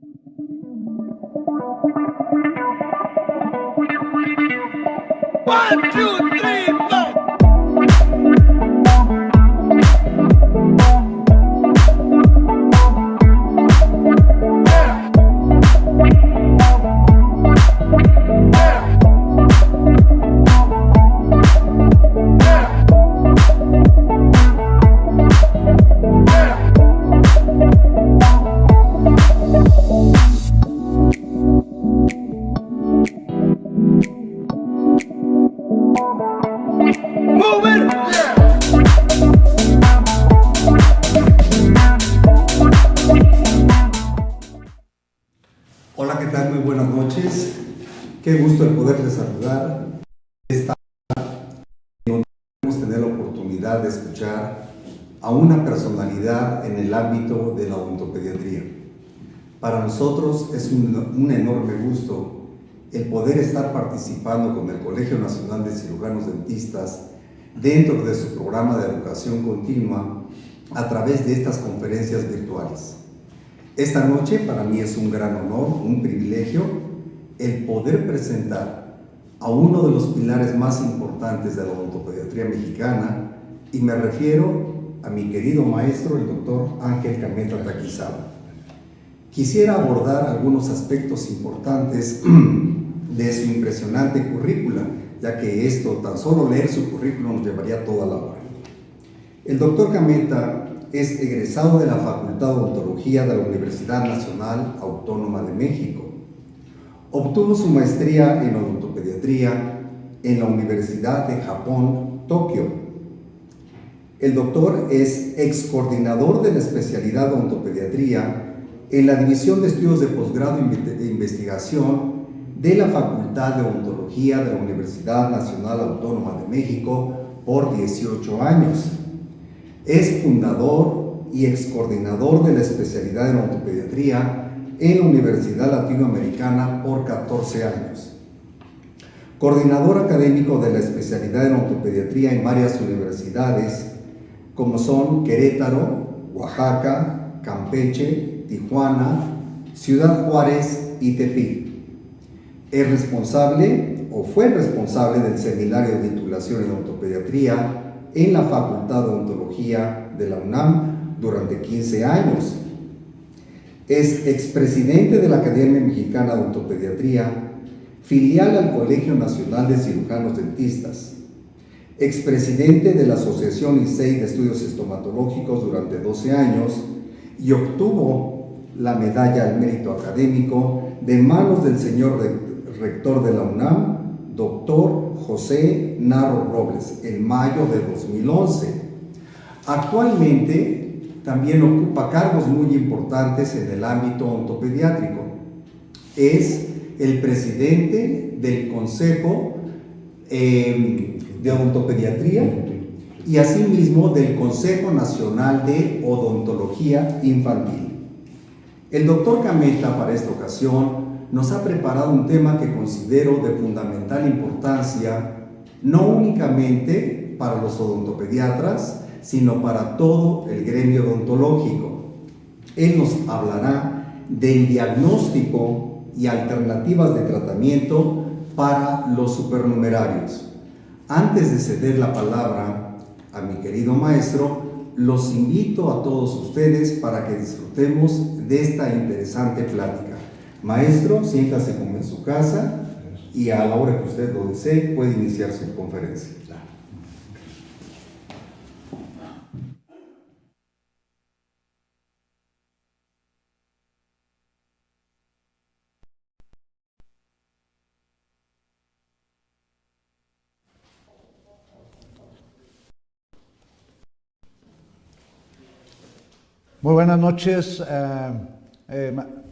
One, two, three, four. Move it! Yeah. Hola, ¿qué tal? Muy buenas noches. Qué gusto el poderles saludar. Podemos tener la oportunidad de escuchar a una personalidad en el ámbito de la odontopediatría. Para nosotros es un enorme gusto el poder estar participando con el Colegio Nacional de Cirujanos Dentistas dentro de su programa de educación continua a través de estas conferencias virtuales. Esta noche para mí es un gran honor, un privilegio, el poder presentar a uno de los pilares más importantes de la odontopediatría mexicana, y me refiero a mi querido maestro, el doctor Ángel Cameta Takizawa. Quisiera abordar algunos aspectos importantes de su impresionante currícula, ya que esto, tan solo leer su currículum, nos llevaría toda la hora. El doctor Cameta es egresado de la Facultad de Odontología de la Universidad Nacional Autónoma de México. Obtuvo su maestría en odontopediatría en la Universidad de Japón, Tokio. El doctor es excoordinador de la especialidad de odontopediatría en la División de Estudios de Posgrado e Investigación de la Facultad de Odontología de la Universidad Nacional Autónoma de México por 18 años. Es fundador y excoordinador de la especialidad en odontopediatría en la Universidad Latinoamericana por 14 años. Coordinador académico de la especialidad en odontopediatría en varias universidades, como son Querétaro, Oaxaca, Campeche, Tijuana, Ciudad Juárez y Tepic. Es responsable o fue responsable del Seminario de Titulación en Odontopediatría en la Facultad de Odontología de la UNAM durante 15 años. Es expresidente de la Academia Mexicana de Odontopediatría, filial al Colegio Nacional de Cirujanos Dentistas. Expresidente de la Asociación INSEI de Estudios Estomatológicos durante 12 años y obtuvo la medalla al mérito académico de manos del señor rector de la UNAM, doctor José Narro Robles, en mayo de 2011. Actualmente también ocupa cargos muy importantes en el ámbito odontopediátrico. Es el presidente del Consejo de Odontopediatría y asimismo del Consejo Nacional de Odontología Infantil. El doctor Cameta para esta ocasión nos ha preparado un tema que considero de fundamental importancia, no únicamente para los odontopediatras, sino para todo el gremio odontológico. Él nos hablará del diagnóstico y alternativas de tratamiento para los supernumerarios. Antes de ceder la palabra a mi querido maestro, los invito a todos ustedes para que disfrutemos de esta interesante plática. Maestro, siéntase como en su casa y a la hora que usted lo desee puede iniciar su conferencia. Muy buenas noches.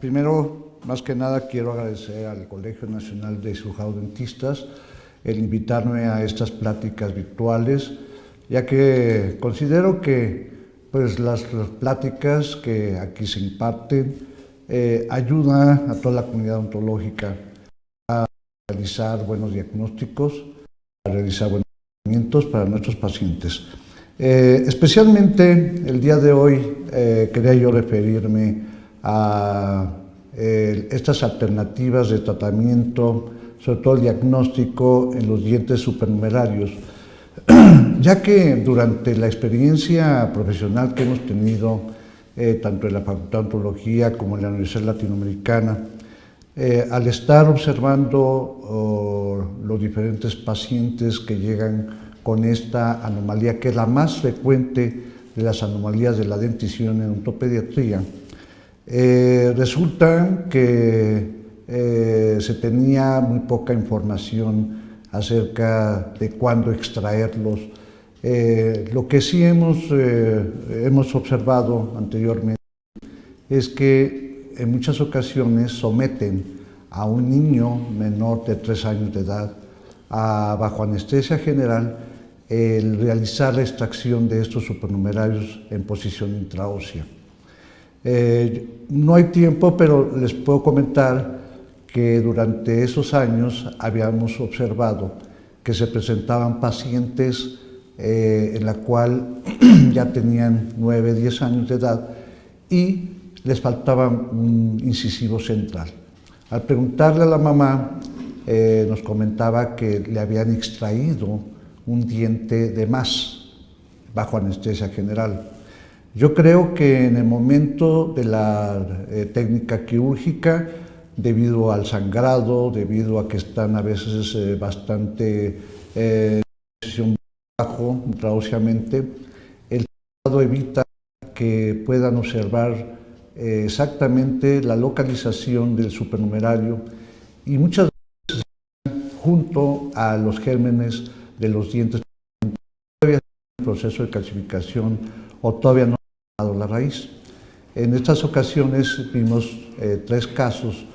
Primero, más que nada, quiero agradecer al Colegio Nacional de Cirujanos Dentistas el invitarme a estas pláticas virtuales, ya que considero que pues, las pláticas que aquí se imparten ayudan a toda la comunidad odontológica a realizar buenos diagnósticos, a realizar buenos tratamientos para nuestros pacientes. Especialmente el día de hoy quería yo referirme a estas alternativas de tratamiento, sobre todo el diagnóstico en los dientes supernumerarios, ya que durante la experiencia profesional que hemos tenido, tanto en la Facultad de Odontología como en la Universidad Latinoamericana, al estar observando los diferentes pacientes que llegan con esta anomalía, que es la más frecuente de las anomalías de la dentición en odontopediatría, resulta que se tenía muy poca información acerca de cuándo extraerlos. Lo que sí hemos observado anteriormente es que en muchas ocasiones someten a un niño menor de 3 años de edad bajo anestesia general el realizar la extracción de estos supernumerarios en posición intraósea. No hay tiempo, pero les puedo comentar que durante esos años habíamos observado que se presentaban pacientes en la cual ya tenían 9, 10 años de edad y les faltaba un incisivo central. Al preguntarle a la mamá, nos comentaba que le habían extraído un diente de más bajo anestesia general. Yo creo que en el momento de la técnica quirúrgica, debido al sangrado, debido a que están a veces bastante bajo intraóseamente, el sangrado evita que puedan observar exactamente la localización del supernumerario y muchas veces junto a los gérmenes de los dientes todavía en proceso de calcificación o todavía no ha dado la raíz. En estas ocasiones vimos 3 casos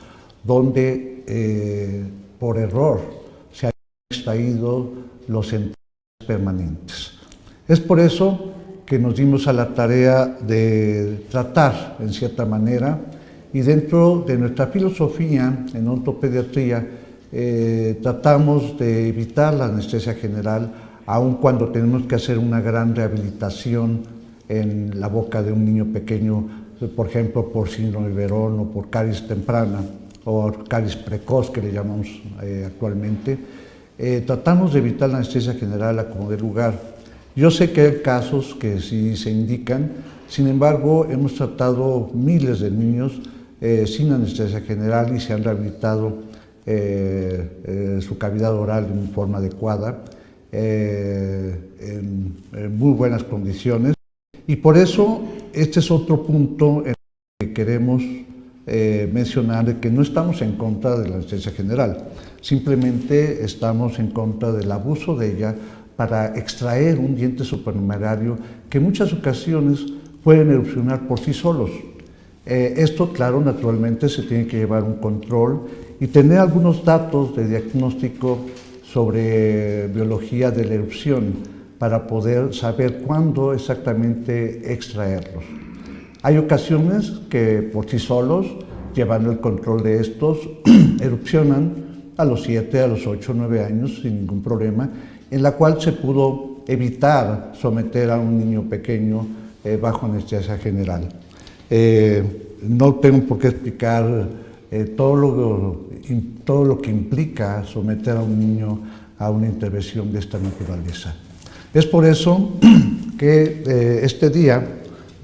donde por error se han extraído los centrales permanentes. Es por eso que nos dimos a la tarea de tratar, en cierta manera, y dentro de nuestra filosofía en odontopediatría, tratamos de evitar la anestesia general, aun cuando tenemos que hacer una gran rehabilitación en la boca de un niño pequeño, por ejemplo, por síndrome de Verón o por caries temprana, o caries precoz, que le llamamos actualmente. Tratamos de evitar la anestesia general a como dé lugar. Yo sé que hay casos que sí se indican, sin embargo, hemos tratado miles de niños sin anestesia general y se han rehabilitado su cavidad oral en forma adecuada, en muy buenas condiciones. Y por eso, este es otro punto en el que queremos mencionar, de que no estamos en contra de la anestesia general, simplemente estamos en contra del abuso de ella para extraer un diente supernumerario que en muchas ocasiones pueden erupcionar por sí solos. Esto, claro, naturalmente se tiene que llevar un control y tener algunos datos de diagnóstico sobre biología de la erupción para poder saber cuándo exactamente extraerlos. Hay ocasiones que por sí solos, llevando el control de estos, erupcionan a los 7, a los 8, 9 años sin ningún problema, en la cual se pudo evitar someter a un niño pequeño bajo anestesia general. No tengo por qué explicar todo lo que implica someter a un niño a una intervención de esta naturaleza. Es por eso que este día,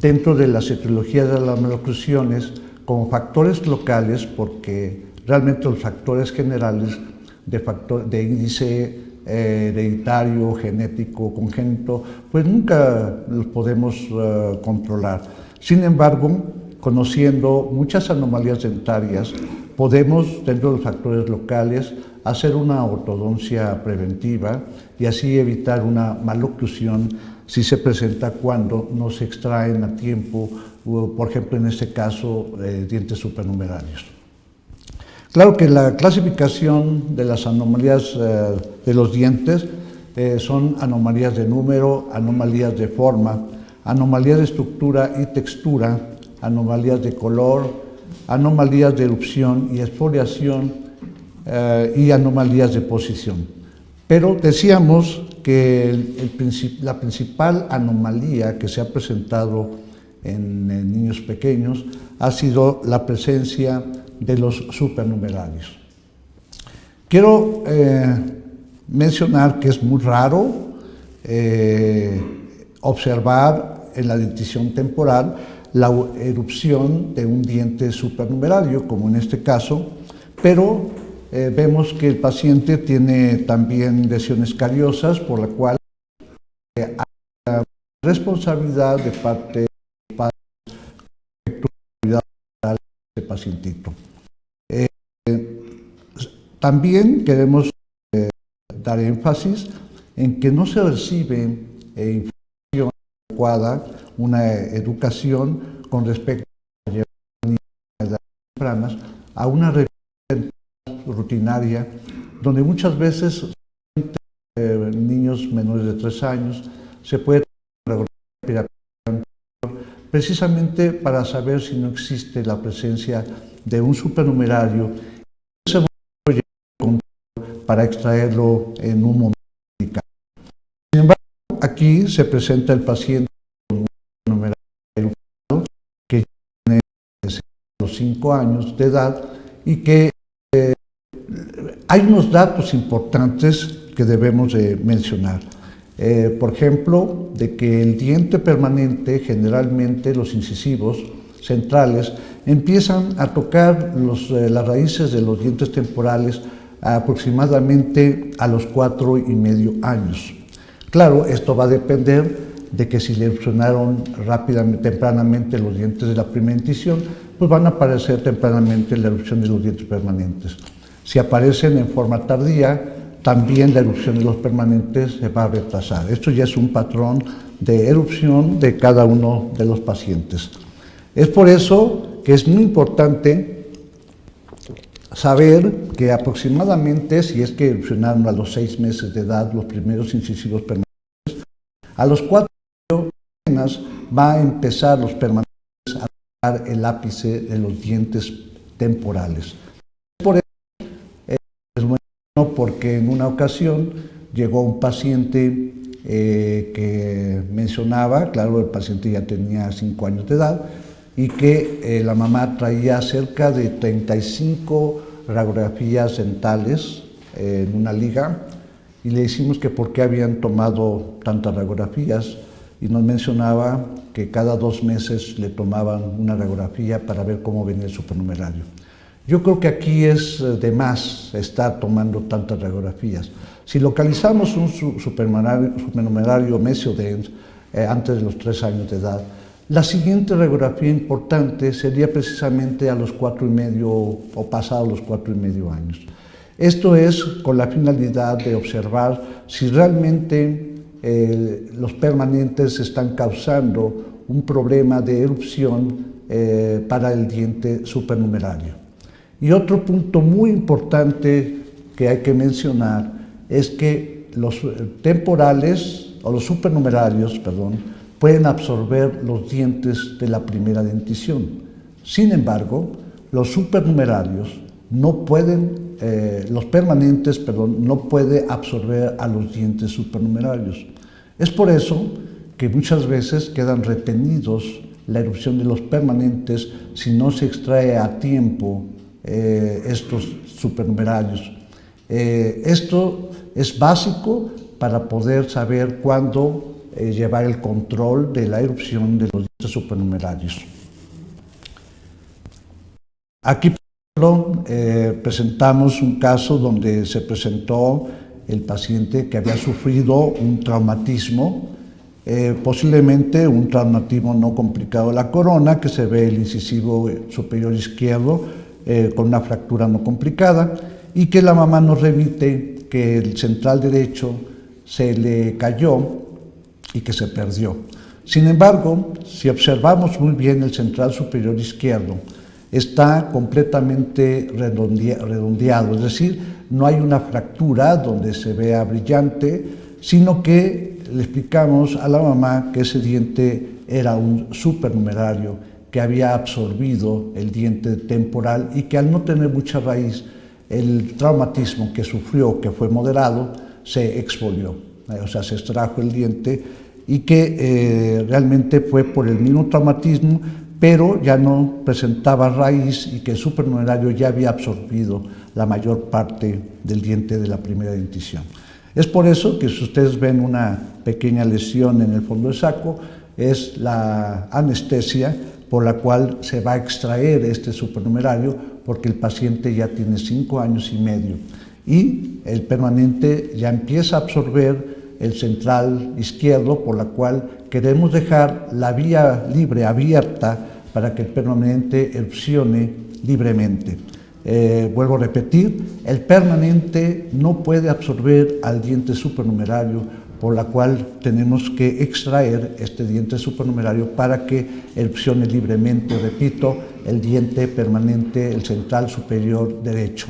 dentro de las etiologías de las maloclusiones, como factores locales, porque realmente los factores generales de índice hereditario, genético, congénito, pues nunca los podemos controlar. Sin embargo, conociendo muchas anomalías dentarias, podemos, dentro de los factores locales, hacer una ortodoncia preventiva y así evitar una maloclusión si se presenta cuando no se extraen a tiempo, por ejemplo, en este caso, dientes supernumerarios. Claro que la clasificación de las anomalías de los dientes son anomalías de número, anomalías de forma, anomalías de estructura y textura, anomalías de color, anomalías de erupción y exfoliación y anomalías de posición. Pero decíamos que la principal anomalía que se ha presentado en niños pequeños ha sido la presencia de los supernumerarios. Quiero mencionar que es muy raro observar en la dentición temporal la erupción de un diente supernumerario, como en este caso, pero vemos que el paciente tiene también lesiones cariosas, por la cual hay responsabilidad de parte del padre respecto a la cuidado de este pacientito. También queremos dar énfasis en que no se recibe información adecuada, una educación con respecto a llevar a niños de edades tempranas a una revisión rutinaria, donde muchas veces niños menores de 3 años se puede tomar precisamente para saber si no existe la presencia de un supernumerario para extraerlo en un momento indicado. Sin embargo, aquí se presenta el paciente con un supernumerario que tiene los 5 años de edad y que hay unos datos importantes que debemos de mencionar. Por ejemplo, de que el diente permanente, generalmente los incisivos centrales, empiezan a tocar las raíces de los dientes temporales aproximadamente a los 4,5 años. Claro, esto va a depender de que si le erupcionaron tempranamente los dientes de la primera dentición, pues van a aparecer tempranamente la erupción de los dientes permanentes. Si aparecen en forma tardía, también la erupción de los permanentes se va a retrasar. Esto ya es un patrón de erupción de cada uno de los pacientes. Es por eso que es muy importante saber que aproximadamente, si es que erupcionaron a los 6 meses de edad los primeros incisivos permanentes, a los 4 años va a empezar los permanentes a tocar el ápice de los dientes temporales. Por eso es bueno porque en una ocasión llegó un paciente que mencionaba, claro, el paciente ya tenía 5 años de edad, y que la mamá traía cerca de 35 radiografías dentales en una liga, y le decimos que por qué habían tomado tantas radiografías, y nos mencionaba que cada 2 meses le tomaban una radiografía para ver cómo venía el supernumerario. Yo creo que aquí es de más estar tomando tantas radiografías. Si localizamos un supernumerario mesiodens antes de los 3 años de edad, la siguiente radiografía importante sería precisamente a los 4,5 o pasados los 4,5 años. Esto es con la finalidad de observar si realmente los permanentes están causando un problema de erupción para el diente supernumerario. Y otro punto muy importante que hay que mencionar es que los temporales o los supernumerarios, pueden absorber los dientes de la primera dentición. Sin embargo, los supernumerarios no pueden, los permanentes, no pueden absorber a los dientes supernumerarios. Es por eso que muchas veces quedan retenidos la erupción de los permanentes si no se extrae a tiempo estos supernumerarios. Esto es básico para poder saber cuándo llevar el control de la erupción de los dientes supernumerarios. Aquí, por ejemplo, presentamos un caso donde se presentó el paciente que había sufrido un traumatismo, posiblemente un traumatismo no complicado de la corona, que se ve el incisivo superior izquierdo con una fractura no complicada, y que la mamá nos remite que el central derecho se le cayó y que se perdió. Sin embargo, si observamos muy bien el central superior izquierdo, está completamente redondeado, es decir, no hay una fractura donde se vea brillante, sino que le explicamos a la mamá que ese diente era un supernumerario que había absorbido el diente temporal y que al no tener mucha raíz, el traumatismo que sufrió, que fue moderado, se exfolió, o sea, se extrajo el diente y que realmente fue por el mismo traumatismo, pero ya no presentaba raíz y que el supernumerario ya había absorbido la mayor parte del diente de la primera dentición. Es por eso que si ustedes ven una pequeña lesión en el fondo del saco, es la anestesia por la cual se va a extraer este supernumerario, porque el paciente ya tiene 5 años y medio y el permanente ya empieza a absorber el central izquierdo, por la cual queremos dejar la vía libre, abierta, para que el permanente erupcione libremente. Vuelvo a repetir, el permanente no puede absorber al diente supernumerario, por la cual tenemos que extraer este diente supernumerario para que erupcione libremente, repito, el diente permanente, el central superior derecho.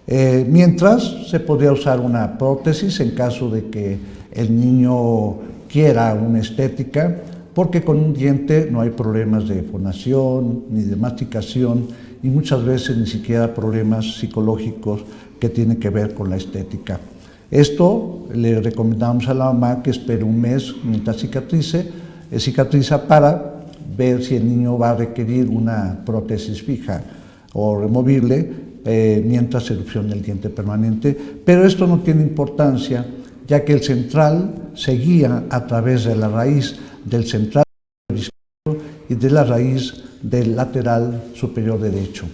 Mientras se podría usar una prótesis en caso de que el niño quiera una estética, porque con un diente no hay problemas de fonación ni de masticación y muchas veces ni siquiera problemas psicológicos que tienen que ver con la estética. Esto le recomendamos a la mamá que espere un mes mientras cicatriza para ver si el niño va a requerir una prótesis fija o removible mientras se erupciona el diente permanente, pero esto no tiene importancia, ya que el central se guía a través de la raíz del central izquierdo y de la raíz del lateral superior derecho.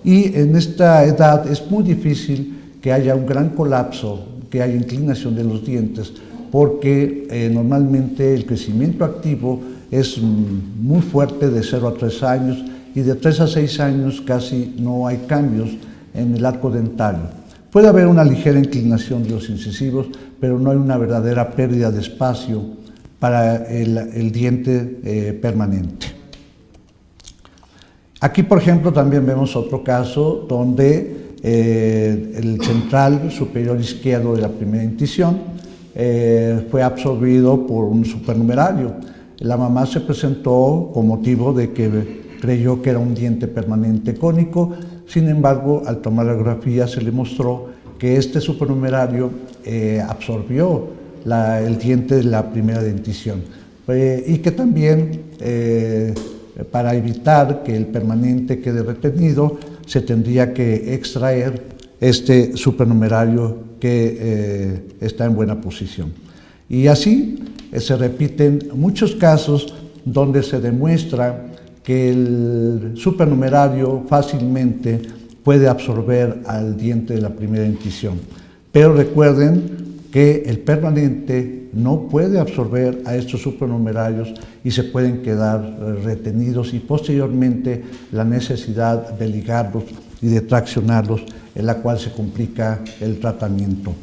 Y en esta edad es muy difícil que haya un gran colapso, que haya inclinación de los dientes, porque normalmente el crecimiento activo es muy fuerte de 0 a 3 años y de 3 a 6 años casi no hay cambios en el arco dentario. Puede haber una ligera inclinación de los incisivos, pero no hay una verdadera pérdida de espacio para el diente permanente. Aquí, por ejemplo, también vemos otro caso donde el central superior izquierdo de la primera dentición fue absorbido por un supernumerario. La mamá se presentó con motivo de que creyó que era un diente permanente cónico. Sin embargo, al tomar la radiografía se le mostró que este supernumerario absorbió el diente de la primera dentición y que también para evitar que el permanente quede retenido se tendría que extraer este supernumerario que está en buena posición. Y así se repiten muchos casos donde se demuestra que el supernumerario fácilmente puede absorber al diente de la primera dentición. Pero recuerden que el permanente no puede absorber a estos supernumerarios y se pueden quedar retenidos, y posteriormente la necesidad de ligarlos y de traccionarlos, en la cual se complica el tratamiento.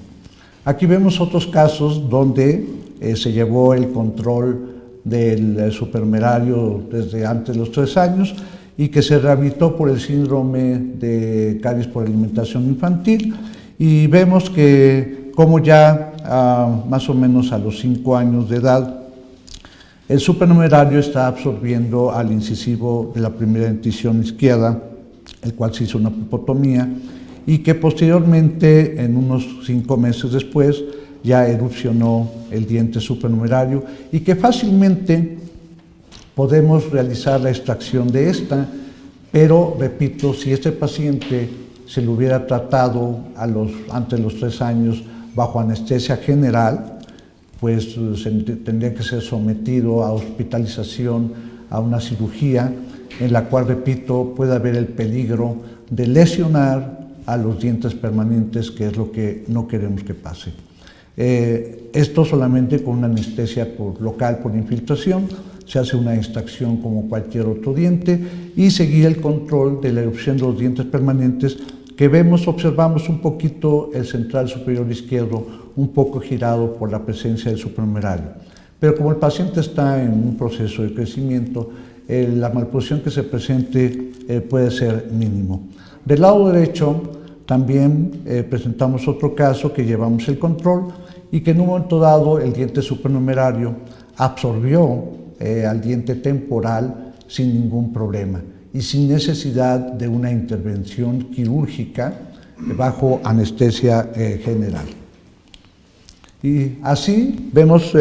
Aquí vemos otros casos donde se llevó el control del supernumerario desde antes de los 3 años y que se rehabilitó por el síndrome de caries por alimentación infantil, y vemos que como ya más o menos a los 5 años de edad el supernumerario está absorbiendo al incisivo de la primera dentición izquierda, el cual se hizo una pulpotomía, y que posteriormente, en unos 5 meses después, ya erupcionó el diente supernumerario y que fácilmente podemos realizar la extracción de esta, pero repito, si este paciente se lo hubiera tratado antes de los 3 años bajo anestesia general, pues tendría que ser sometido a hospitalización, a una cirugía, en la cual, repito, puede haber el peligro de lesionar a los dientes permanentes, que es lo que no queremos que pase. Esto solamente con una anestesia local por infiltración, se hace una extracción como cualquier otro diente y seguir el control de la erupción de los dientes permanentes, que observamos un poquito el central superior izquierdo un poco girado por la presencia del supernumerario. Pero como el paciente está en un proceso de crecimiento, la malposición que se presente puede ser mínimo. Del lado derecho también presentamos otro caso que llevamos el control y que en un momento dado el diente supernumerario absorbió al diente temporal sin ningún problema y sin necesidad de una intervención quirúrgica bajo anestesia general. Y así vemos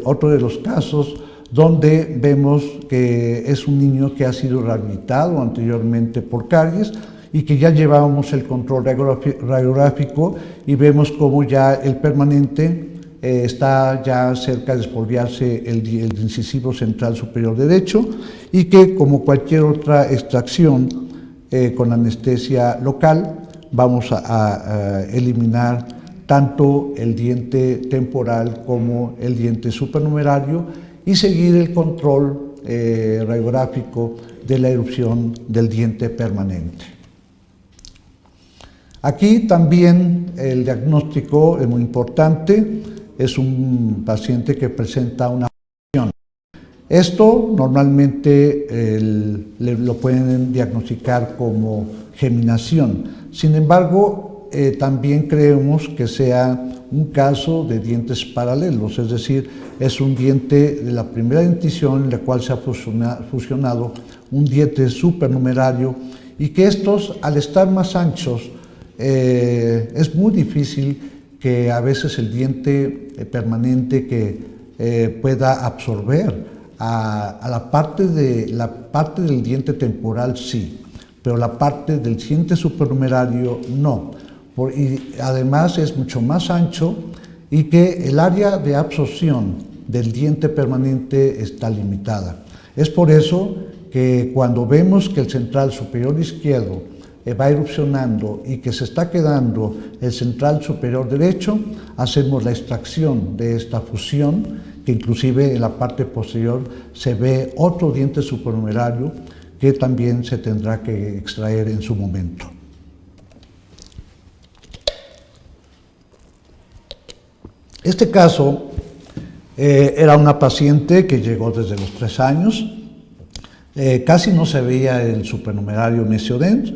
otro de los casos donde vemos que es un niño que ha sido rehabilitado anteriormente por caries y que ya llevábamos el control radiográfico y vemos como ya el permanente está ya cerca de expoliarse el incisivo central superior derecho y que, como cualquier otra extracción con anestesia local, vamos a eliminar tanto el diente temporal como el diente supernumerario y seguir el control radiográfico de la erupción del diente permanente. Aquí también el diagnóstico es muy importante, es un paciente que presenta una fusión. Esto normalmente lo pueden diagnosticar como geminación, sin embargo también creemos que sea un caso de dientes paralelos, es decir, es un diente de la primera dentición en la cual se ha fusionado un diente supernumerario y que estos, al estar más anchos, es muy difícil que a veces el diente permanente que pueda absorber a la parte del diente temporal sí, pero la parte del diente supernumerario no. Y además es mucho más ancho y que el área de absorción del diente permanente está limitada. Es por eso que cuando vemos que el central superior izquierdo va erupcionando y que se está quedando el central superior derecho, hacemos la extracción de esta fusión, que inclusive en la parte posterior se ve otro diente supernumerario que también se tendrá que extraer en su momento. Este caso era una paciente que llegó desde los 3 años, casi no se veía el supernumerario mesiodens.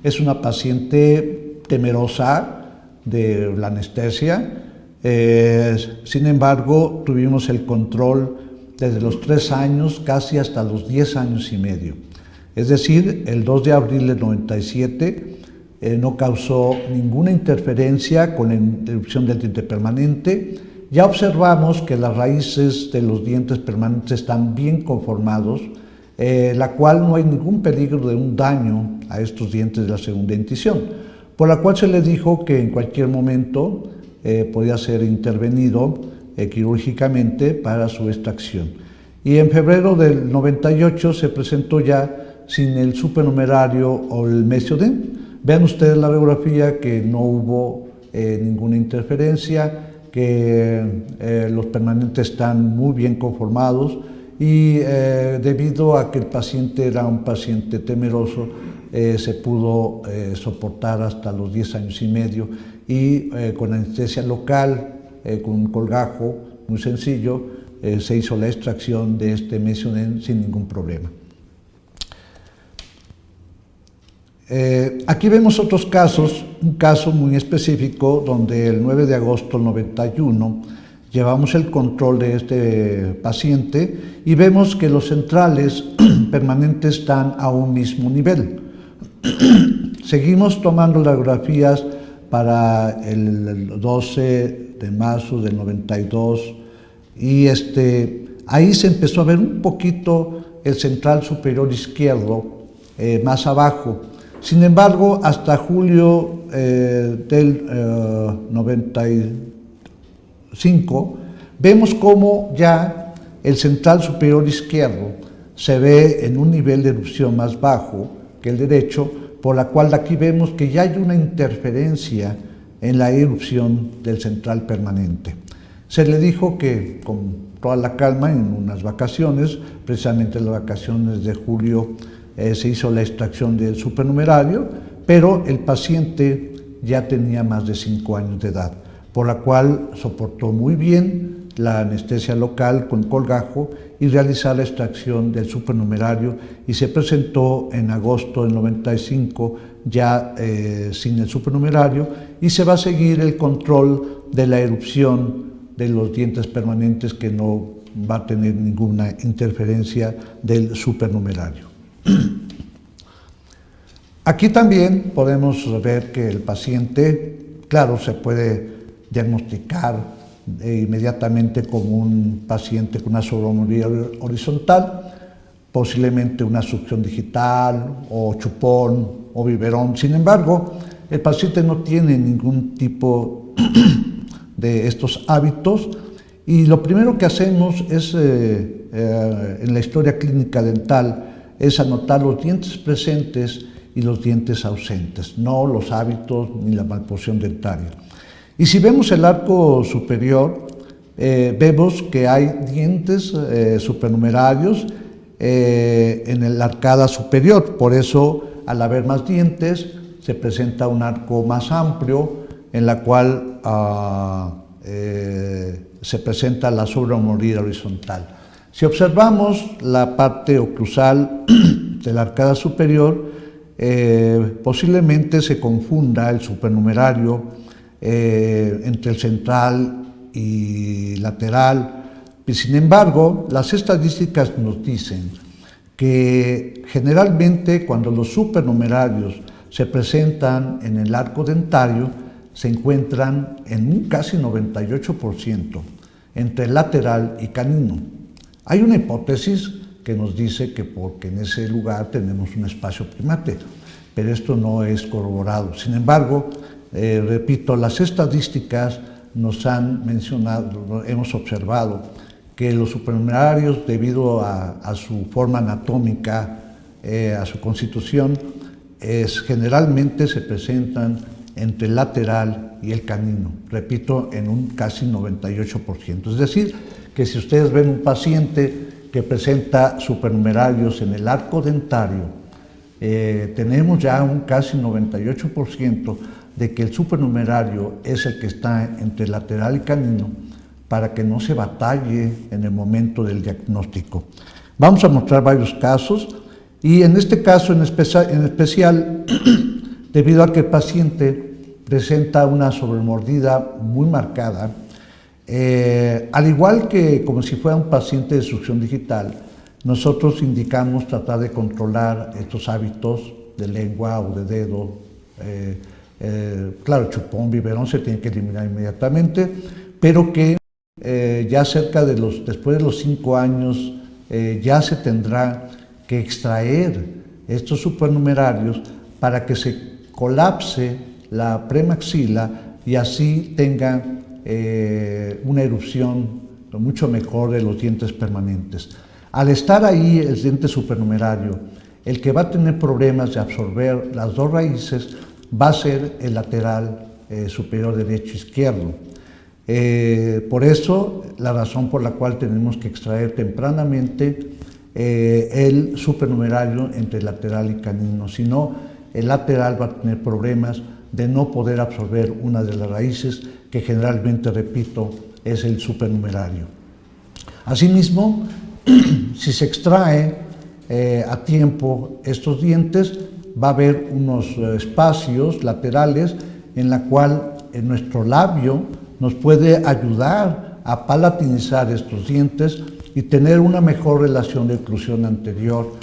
Es una paciente temerosa de la anestesia, sin embargo tuvimos el control desde los 3 años casi hasta los 10 años y medio. Es decir, el 2 de abril del 97 no causó ninguna interferencia con la erupción del diente permanente. Ya observamos que las raíces de los dientes permanentes están bien conformados, la cual no hay ningún peligro de un daño a estos dientes de la segunda dentición, por la cual se le dijo que en cualquier momento podía ser intervenido quirúrgicamente para su extracción. Y en febrero del 98 se presentó ya sin el supernumerario o el mesiodens. Vean ustedes la radiografía que no hubo ninguna interferencia, que los permanentes están muy bien conformados y debido a que el paciente era un paciente temeroso, se pudo soportar hasta los 10 años y medio y con anestesia local, con un colgajo muy sencillo, se hizo la extracción de este mesiodens sin ningún problema. Aquí vemos otros casos, un caso muy específico donde el 9 de agosto del 91 llevamos el control de este paciente y vemos que los centrales permanentes están a un mismo nivel. Seguimos tomando radiografías para el 12 de marzo del 92 y ahí se empezó a ver un poquito el central superior izquierdo más abajo. Sin embargo, hasta julio del 95, vemos cómo ya el central superior izquierdo se ve en un nivel de erupción más bajo que el derecho, por la cual aquí vemos que ya hay una interferencia en la erupción del central permanente. Se le dijo que con toda la calma, en unas vacaciones, precisamente las vacaciones de julio, se hizo la extracción del supernumerario, pero el paciente ya tenía más de 5 años de edad, por la cual soportó muy bien la anestesia local con colgajo y realizar la extracción del supernumerario y se presentó en agosto del 95 ya sin el supernumerario y se va a seguir el control de la erupción de los dientes permanentes que no va a tener ninguna interferencia del supernumerario. Aquí también podemos ver que el paciente, claro, se puede diagnosticar inmediatamente como un paciente con una sobremordida horizontal, posiblemente una succión digital o chupón o biberón. Sin embargo, el paciente no tiene ningún tipo de estos hábitos y lo primero que hacemos es, en la historia clínica dental, es anotar los dientes presentes y los dientes ausentes, no los hábitos ni la malposición dentaria. Y si vemos el arco superior, vemos que hay dientes supernumerarios en la arcada superior. Por eso, al haber más dientes, se presenta un arco más amplio en la cual se presenta la sobremordida horizontal. Si observamos la parte oclusal de la arcada superior, posiblemente se confunda el supernumerario entre el central y lateral. Sin embargo, las estadísticas nos dicen que generalmente cuando los supernumerarios se presentan en el arco dentario, se encuentran en un casi 98% entre lateral y canino. Hay una hipótesis que nos dice que porque en ese lugar tenemos un espacio primate, pero esto no es corroborado. Sin embargo, repito, las estadísticas nos han mencionado, hemos observado que los supernumerarios, debido a su forma anatómica, a su constitución, generalmente se presentan entre el lateral y el canino, repito, en un casi 98%. Es decir, que si ustedes ven un paciente que presenta supernumerarios en el arco dentario, tenemos ya un casi 98% de que el supernumerario es el que está entre lateral y canino, para que no se batalle en el momento del diagnóstico. Vamos a mostrar varios casos y en este caso en especial debido a que el paciente presenta una sobremordida muy marcada, al igual que como si fuera un paciente de succión digital, nosotros indicamos tratar de controlar estos hábitos de lengua o de dedo. Claro, chupón, biberón se tiene que eliminar inmediatamente, pero que ya después de los 5 años, ya se tendrá que extraer estos supernumerarios para que se colapse la premaxila y así tenga una erupción mucho mejor de los dientes permanentes. Al estar ahí el diente supernumerario, el que va a tener problemas de absorber las dos raíces va a ser el lateral superior derecho e izquierdo. Por eso, la razón por la cual tenemos que extraer tempranamente el supernumerario entre lateral y canino, si no, el lateral va a tener problemas de no poder absorber una de las raíces que generalmente, repito, es el supernumerario. Asimismo, si se extrae a tiempo estos dientes, va a haber unos espacios laterales en la cual nuestro labio nos puede ayudar a palatinizar estos dientes y tener una mejor relación de oclusión anterior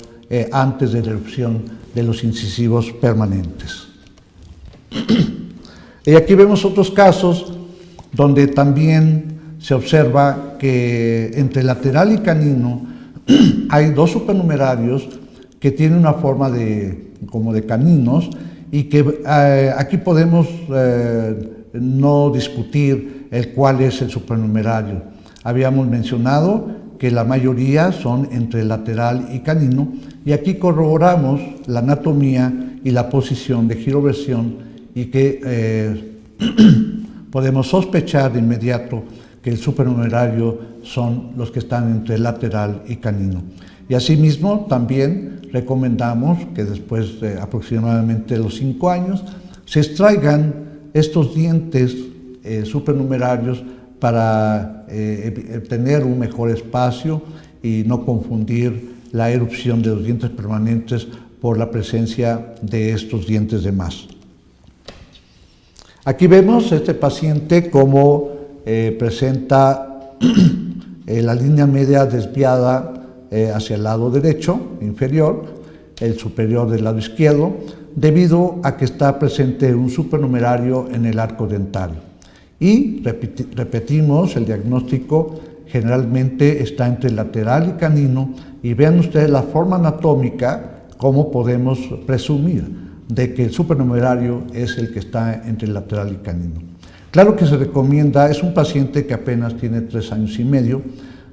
antes de la erupción de los incisivos permanentes. Y aquí vemos otros casos donde también se observa que entre lateral y canino hay dos supernumerarios que tienen una forma como de caninos y que aquí podemos no discutir cuál es el supernumerario. Habíamos mencionado que la mayoría son entre lateral y canino y aquí corroboramos la anatomía y la posición de giroversión y que podemos sospechar de inmediato que el supernumerario son los que están entre lateral y canino. Y asimismo también recomendamos que después de aproximadamente los 5 años se extraigan estos dientes supernumerarios para tener un mejor espacio y no confundir la erupción de los dientes permanentes por la presencia de estos dientes de más. Aquí vemos este paciente cómo presenta la línea media desviada hacia el lado derecho, inferior, el superior del lado izquierdo, debido a que está presente un supernumerario en el arco dentario. Y repetimos, el diagnóstico generalmente está entre lateral y canino, y vean ustedes la forma anatómica, cómo podemos presumir de que el supernumerario es el que está entre lateral y canino. Claro que se recomienda, es un paciente que apenas tiene 3 años y medio,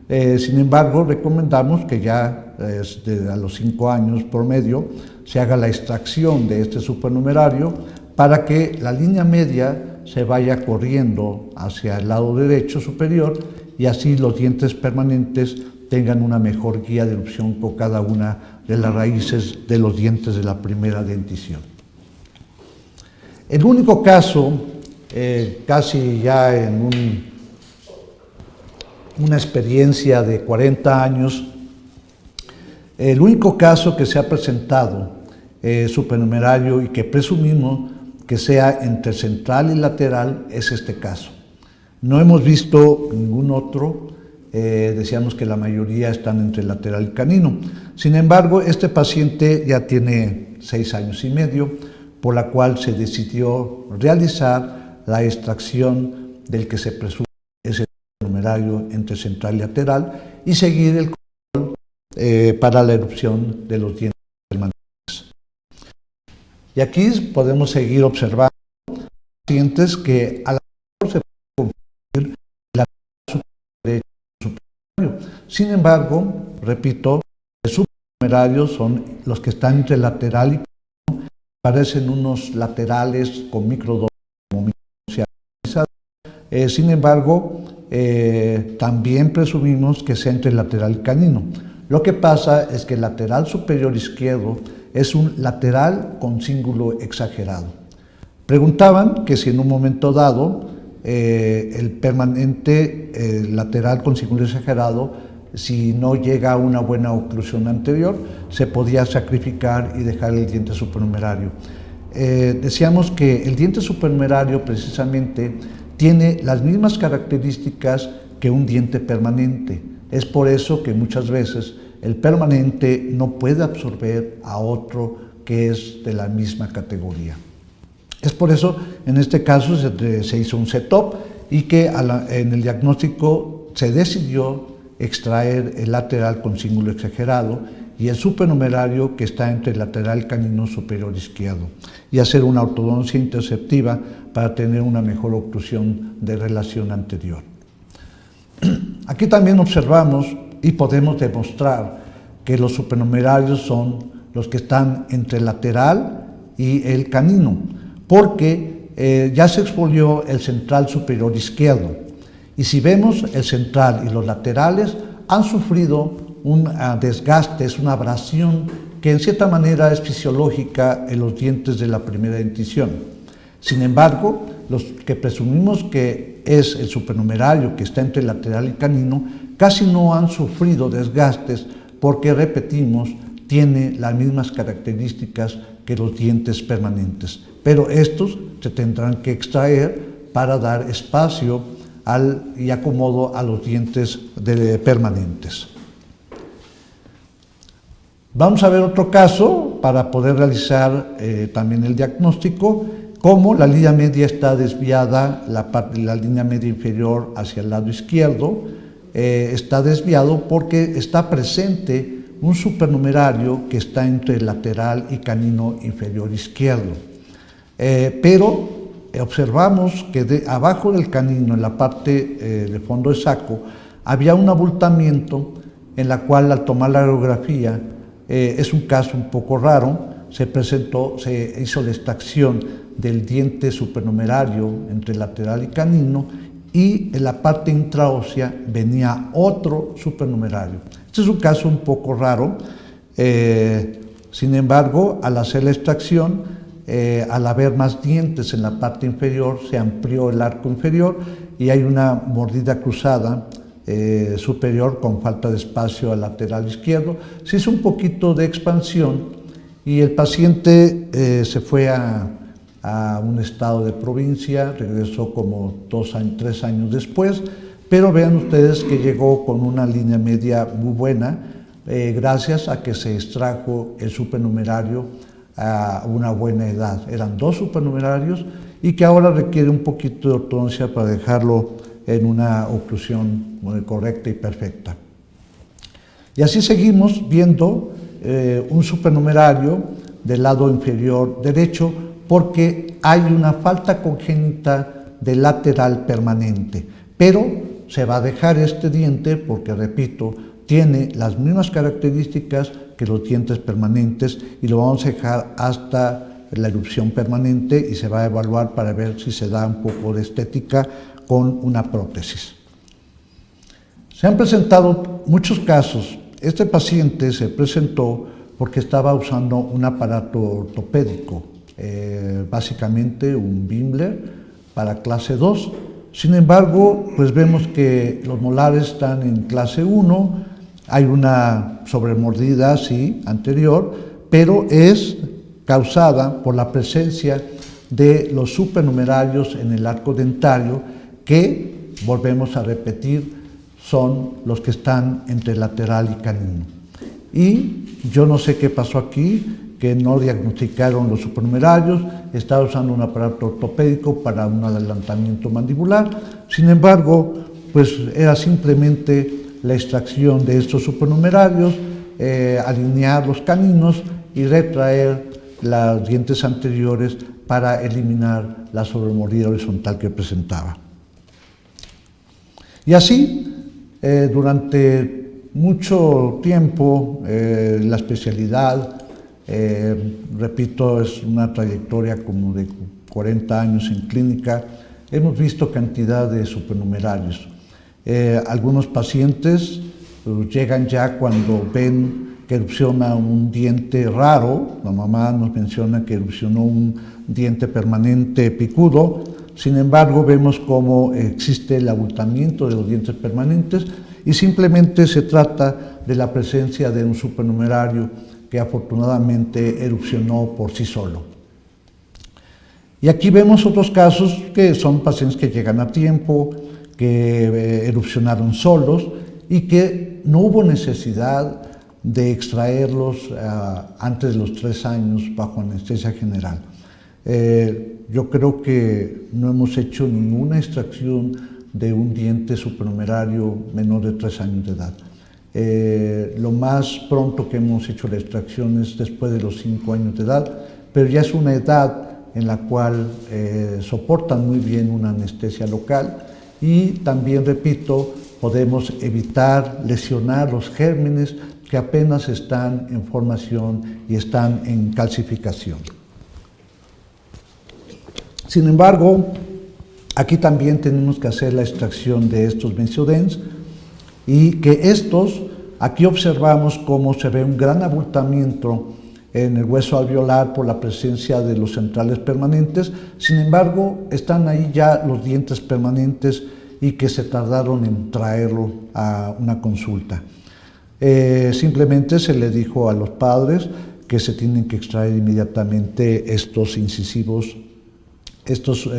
sin embargo recomendamos que ya a los 5 años promedio se haga la extracción de este supernumerario para que la línea media se vaya corriendo hacia el lado derecho superior y así los dientes permanentes tengan una mejor guía de erupción con cada una de las raíces de los dientes de la primera dentición. El único caso, casi ya en una experiencia de 40 años, el único caso que se ha presentado supernumerario y que presumimos que sea entre central y lateral es este caso. No hemos visto ningún otro, decíamos que la mayoría están entre lateral y canino. Sin embargo, este paciente ya tiene 6 años y medio, por la cual se decidió realizar la extracción del que se presume es el numerario entre central y lateral y seguir el control para la erupción de los dientes permanentes. Y aquí podemos seguir observando pacientes que a la mejor se puede confundir lateral derecho supernumerario. Sin embargo, repito, los supernumerarios son los que están entre lateral y parecen unos laterales con microdosis como sin embargo, también presumimos que sea entre lateral y canino. Lo que pasa es que el lateral superior izquierdo es un lateral con cíngulo exagerado. Preguntaban que si en un momento dado el permanente lateral con cíngulo exagerado, si no llega a una buena oclusión anterior, se podía sacrificar y dejar el diente supernumerario. Decíamos que el diente supernumerario precisamente tiene las mismas características que un diente permanente. Es por eso que muchas veces el permanente no puede absorber a otro que es de la misma categoría. Es por eso, en este caso, se hizo un setup y que en el diagnóstico se decidió extraer el lateral con cíngulo exagerado y el supernumerario que está entre el lateral canino superior izquierdo y hacer una ortodoncia interceptiva para tener una mejor oclusión de relación anterior. Aquí también observamos y podemos demostrar que los supernumerarios son los que están entre el lateral y el canino, porque ya se exfolió el central superior izquierdo. Y si vemos el central y los laterales han sufrido un desgaste, es una abrasión que en cierta manera es fisiológica en los dientes de la primera dentición. Sin embargo, los que presumimos que es el supernumerario que está entre lateral y canino casi no han sufrido desgastes porque, repetimos, tiene las mismas características que los dientes permanentes. Pero estos se tendrán que extraer para dar espacio y acomodo a los dientes permanentes. Vamos a ver otro caso para poder realizar también el diagnóstico, cómo la línea media está desviada, la línea media inferior hacia el lado izquierdo está desviado porque está presente un supernumerario que está entre el lateral y canino inferior izquierdo. Pero observamos que abajo del canino, en la parte de fondo de saco, había un abultamiento en la cual al tomar la radiografía, es un caso un poco raro, se hizo la extracción del diente supernumerario entre lateral y canino y en la parte intraósea venía otro supernumerario. Este es un caso un poco raro, sin embargo, al hacer la extracción, al haber más dientes en la parte inferior, se amplió el arco inferior y hay una mordida cruzada superior con falta de espacio al lateral izquierdo. Se hizo un poquito de expansión y el paciente se fue a un estado de provincia, regresó como 3 años después, pero vean ustedes que llegó con una línea media muy buena, gracias a que se extrajo el supernumerario a una buena edad. Eran 2 supernumerarios y que ahora requiere un poquito de ortodoncia para dejarlo en una oclusión muy correcta y perfecta. Y así seguimos viendo un supernumerario del lado inferior derecho porque hay una falta congénita de lateral permanente, pero se va a dejar este diente porque, repito, tiene las mismas características que los dientes permanentes y lo vamos a dejar hasta la erupción permanente y se va a evaluar para ver si se da un poco de estética con una prótesis. Se han presentado muchos casos. Este paciente se presentó porque estaba usando un aparato ortopédico, básicamente un Bimbler para clase 2. Sin embargo, pues vemos que los molares están en clase 1, hay una sobremordida, sí, anterior, pero es causada por la presencia de los supernumerarios en el arco dentario que, volvemos a repetir, son los que están entre lateral y canino. Y yo no sé qué pasó aquí, que no diagnosticaron los supernumerarios, estaba usando un aparato ortopédico para un adelantamiento mandibular. Sin embargo, pues era simplemente la extracción de estos supernumerarios, alinear los caninos y retraer los dientes anteriores para eliminar la sobremordida horizontal que presentaba. Y así, durante mucho tiempo, la especialidad, repito, es una trayectoria como de 40 años en clínica, hemos visto cantidad de supernumerarios. Algunos pacientes llegan ya cuando ven que erupciona un diente raro, la mamá nos menciona que erupcionó un diente permanente picudo, sin embargo vemos cómo existe el abultamiento de los dientes permanentes y simplemente se trata de la presencia de un supernumerario que afortunadamente erupcionó por sí solo. Y aquí vemos otros casos que son pacientes que llegan a tiempo, que erupcionaron solos y que no hubo necesidad de extraerlos antes de los 3 años bajo anestesia general. Yo creo que no hemos hecho ninguna extracción de un diente supernumerario menor de 3 años de edad. Lo más pronto que hemos hecho la extracción es después de los 5 años de edad, pero ya es una edad en la cual soportan muy bien una anestesia local y también, repito, podemos evitar lesionar los gérmenes que apenas están en formación y están en calcificación. Sin embargo, aquí también tenemos que hacer la extracción de estos Mesiodens y que estos, aquí observamos cómo se ve un gran abultamiento en el hueso alveolar por la presencia de los centrales permanentes. Sin embargo, están ahí ya los dientes permanentes y que se tardaron en traerlo a una consulta. Simplemente se le dijo a los padres que se tienen que extraer inmediatamente estos incisivos, estos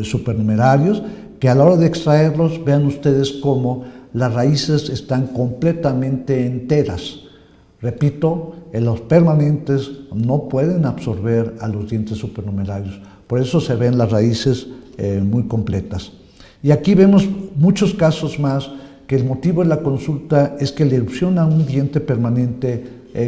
supernumerarios, que a la hora de extraerlos, vean ustedes cómo las raíces están completamente enteras. Repito, los permanentes no pueden absorber a los dientes supernumerarios, por eso se ven las raíces muy completas. Y aquí vemos muchos casos más que el motivo de la consulta es que le erupciona un diente permanente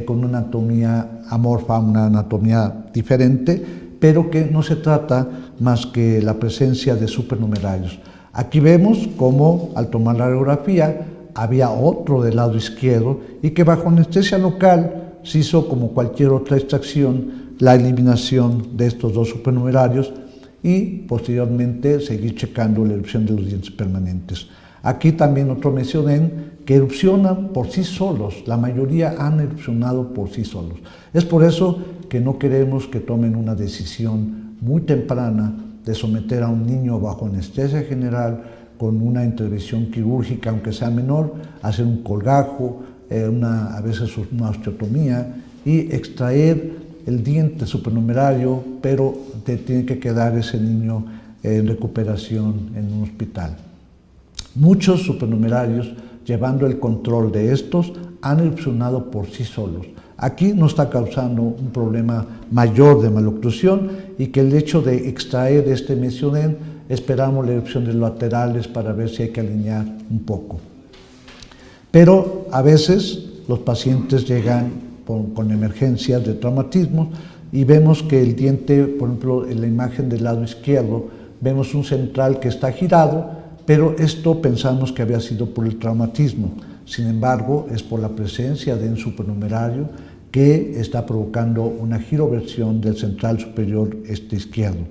con una anatomía amorfa, una anatomía diferente, pero que no se trata más que la presencia de supernumerarios. Aquí vemos cómo al tomar la radiografía había otro del lado izquierdo y que bajo anestesia local se hizo, como cualquier otra extracción, la eliminación de estos 2 supernumerarios y posteriormente seguir checando la erupción de los dientes permanentes. Aquí también otro Mesioden que erupcionan por sí solos, la mayoría han erupcionado por sí solos. Es por eso que no queremos que tomen una decisión muy temprana de someter a un niño bajo anestesia general con una intervención quirúrgica, aunque sea menor, hacer un colgajo, a veces una osteotomía y extraer el diente supernumerario, pero tiene que quedar ese niño en recuperación en un hospital. Muchos supernumerarios, llevando el control de estos, han erupcionado por sí solos. Aquí no está causando un problema mayor de maloclusión y que el hecho de extraer este mesioden, esperamos la erupción de los laterales para ver si hay que alinear un poco. Pero a veces los pacientes llegan con emergencias de traumatismo y vemos que el diente, por ejemplo, en la imagen del lado izquierdo, vemos un central que está girado, pero esto pensamos que había sido por el traumatismo. Sin embargo, es por la presencia de un supernumerario que está provocando una giroversión del central superior izquierdo.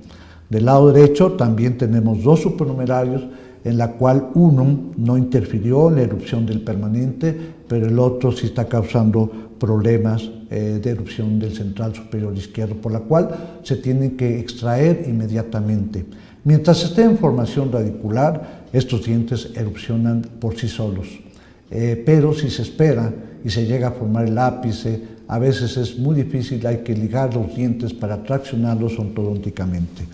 Del lado derecho también tenemos dos supernumerarios, en la cual uno no interfirió en la erupción del permanente, pero el otro sí está causando problemas de erupción del central superior izquierdo, por la cual se tienen que extraer inmediatamente. Mientras esté en formación radicular, estos dientes erupcionan por sí solos. Pero si se espera y se llega a formar el ápice, a veces es muy difícil, hay que ligar los dientes para traccionarlos ortodónticamente.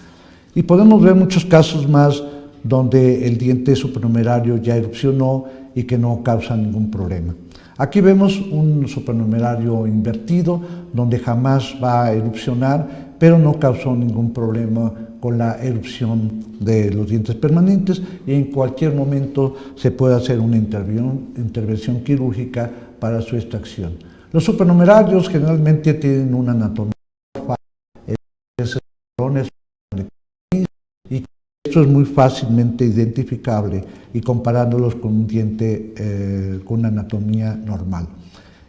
Y podemos ver muchos casos más donde el diente supernumerario ya erupcionó y que no causa ningún problema. Aquí vemos un supernumerario invertido, donde jamás va a erupcionar, pero no causó ningún problema con la erupción de los dientes permanentes y en cualquier momento se puede hacer una intervención quirúrgica para su extracción. Los supernumerarios generalmente tienen una anatomía y esto es muy fácilmente identificable y comparándolos con un diente con una anatomía normal.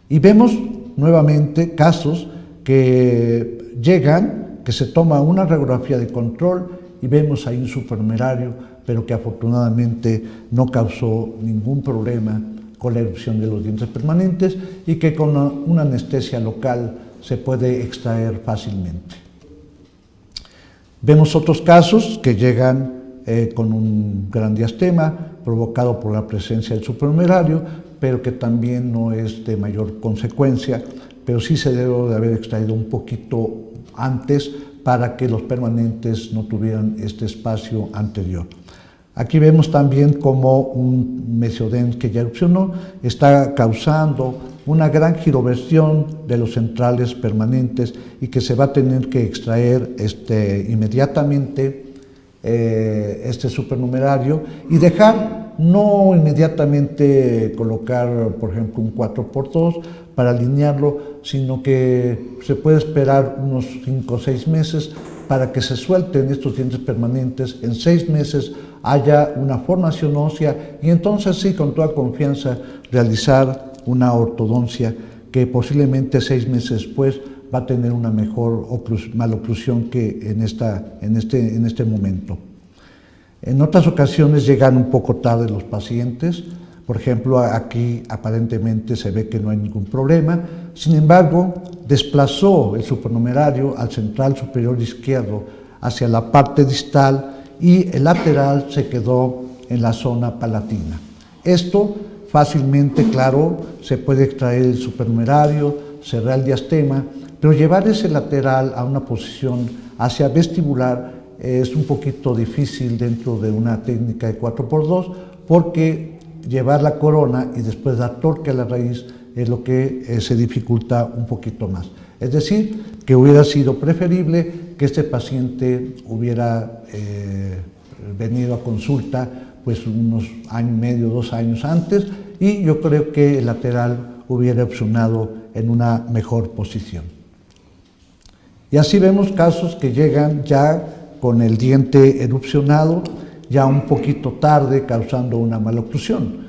Y vemos nuevamente casos que llegan, que se toma una radiografía de control y vemos ahí un supernumerario, pero que afortunadamente no causó ningún problema con la erupción de los dientes permanentes y que con una anestesia local se puede extraer fácilmente. Vemos otros casos que llegan con un gran diastema provocado por la presencia del supernumerario, pero que también no es de mayor consecuencia, pero sí se debe de haber extraído un poquito antes para que los permanentes no tuvieran este espacio anterior. Aquí vemos también como un mesioden que ya erupcionó está causando una gran giroversión de los centrales permanentes y que se va a tener que extraer inmediatamente este supernumerario y dejar, no inmediatamente colocar, por ejemplo, un 4x2 para alinearlo, sino que se puede esperar unos 5 o 6 meses para que se suelten estos dientes permanentes. En 6 meses haya una formación ósea y entonces sí, con toda confianza, realizar una ortodoncia que posiblemente 6 meses después va a tener una mejor maloclusión que en este momento. En otras ocasiones llegan un poco tarde los pacientes. Por ejemplo, aquí aparentemente se ve que no hay ningún problema. Sin embargo, desplazó el supernumerario al central superior izquierdo hacia la parte distal y el lateral se quedó en la zona palatina. Esto fácilmente, claro, se puede extraer el supernumerario, cerrar el diastema, pero llevar ese lateral a una posición hacia vestibular es un poquito difícil dentro de una técnica de 4x2 porque llevar la corona y después dar torque a la raíz es lo que se dificulta un poquito más. Es decir, que hubiera sido preferible que este paciente hubiera venido a consulta pues unos año y medio, 2 años antes, y yo creo que el lateral hubiera opcionado en una mejor posición. Y así vemos casos que llegan ya con el diente erupcionado, ya un poquito tarde, causando una maloclusión.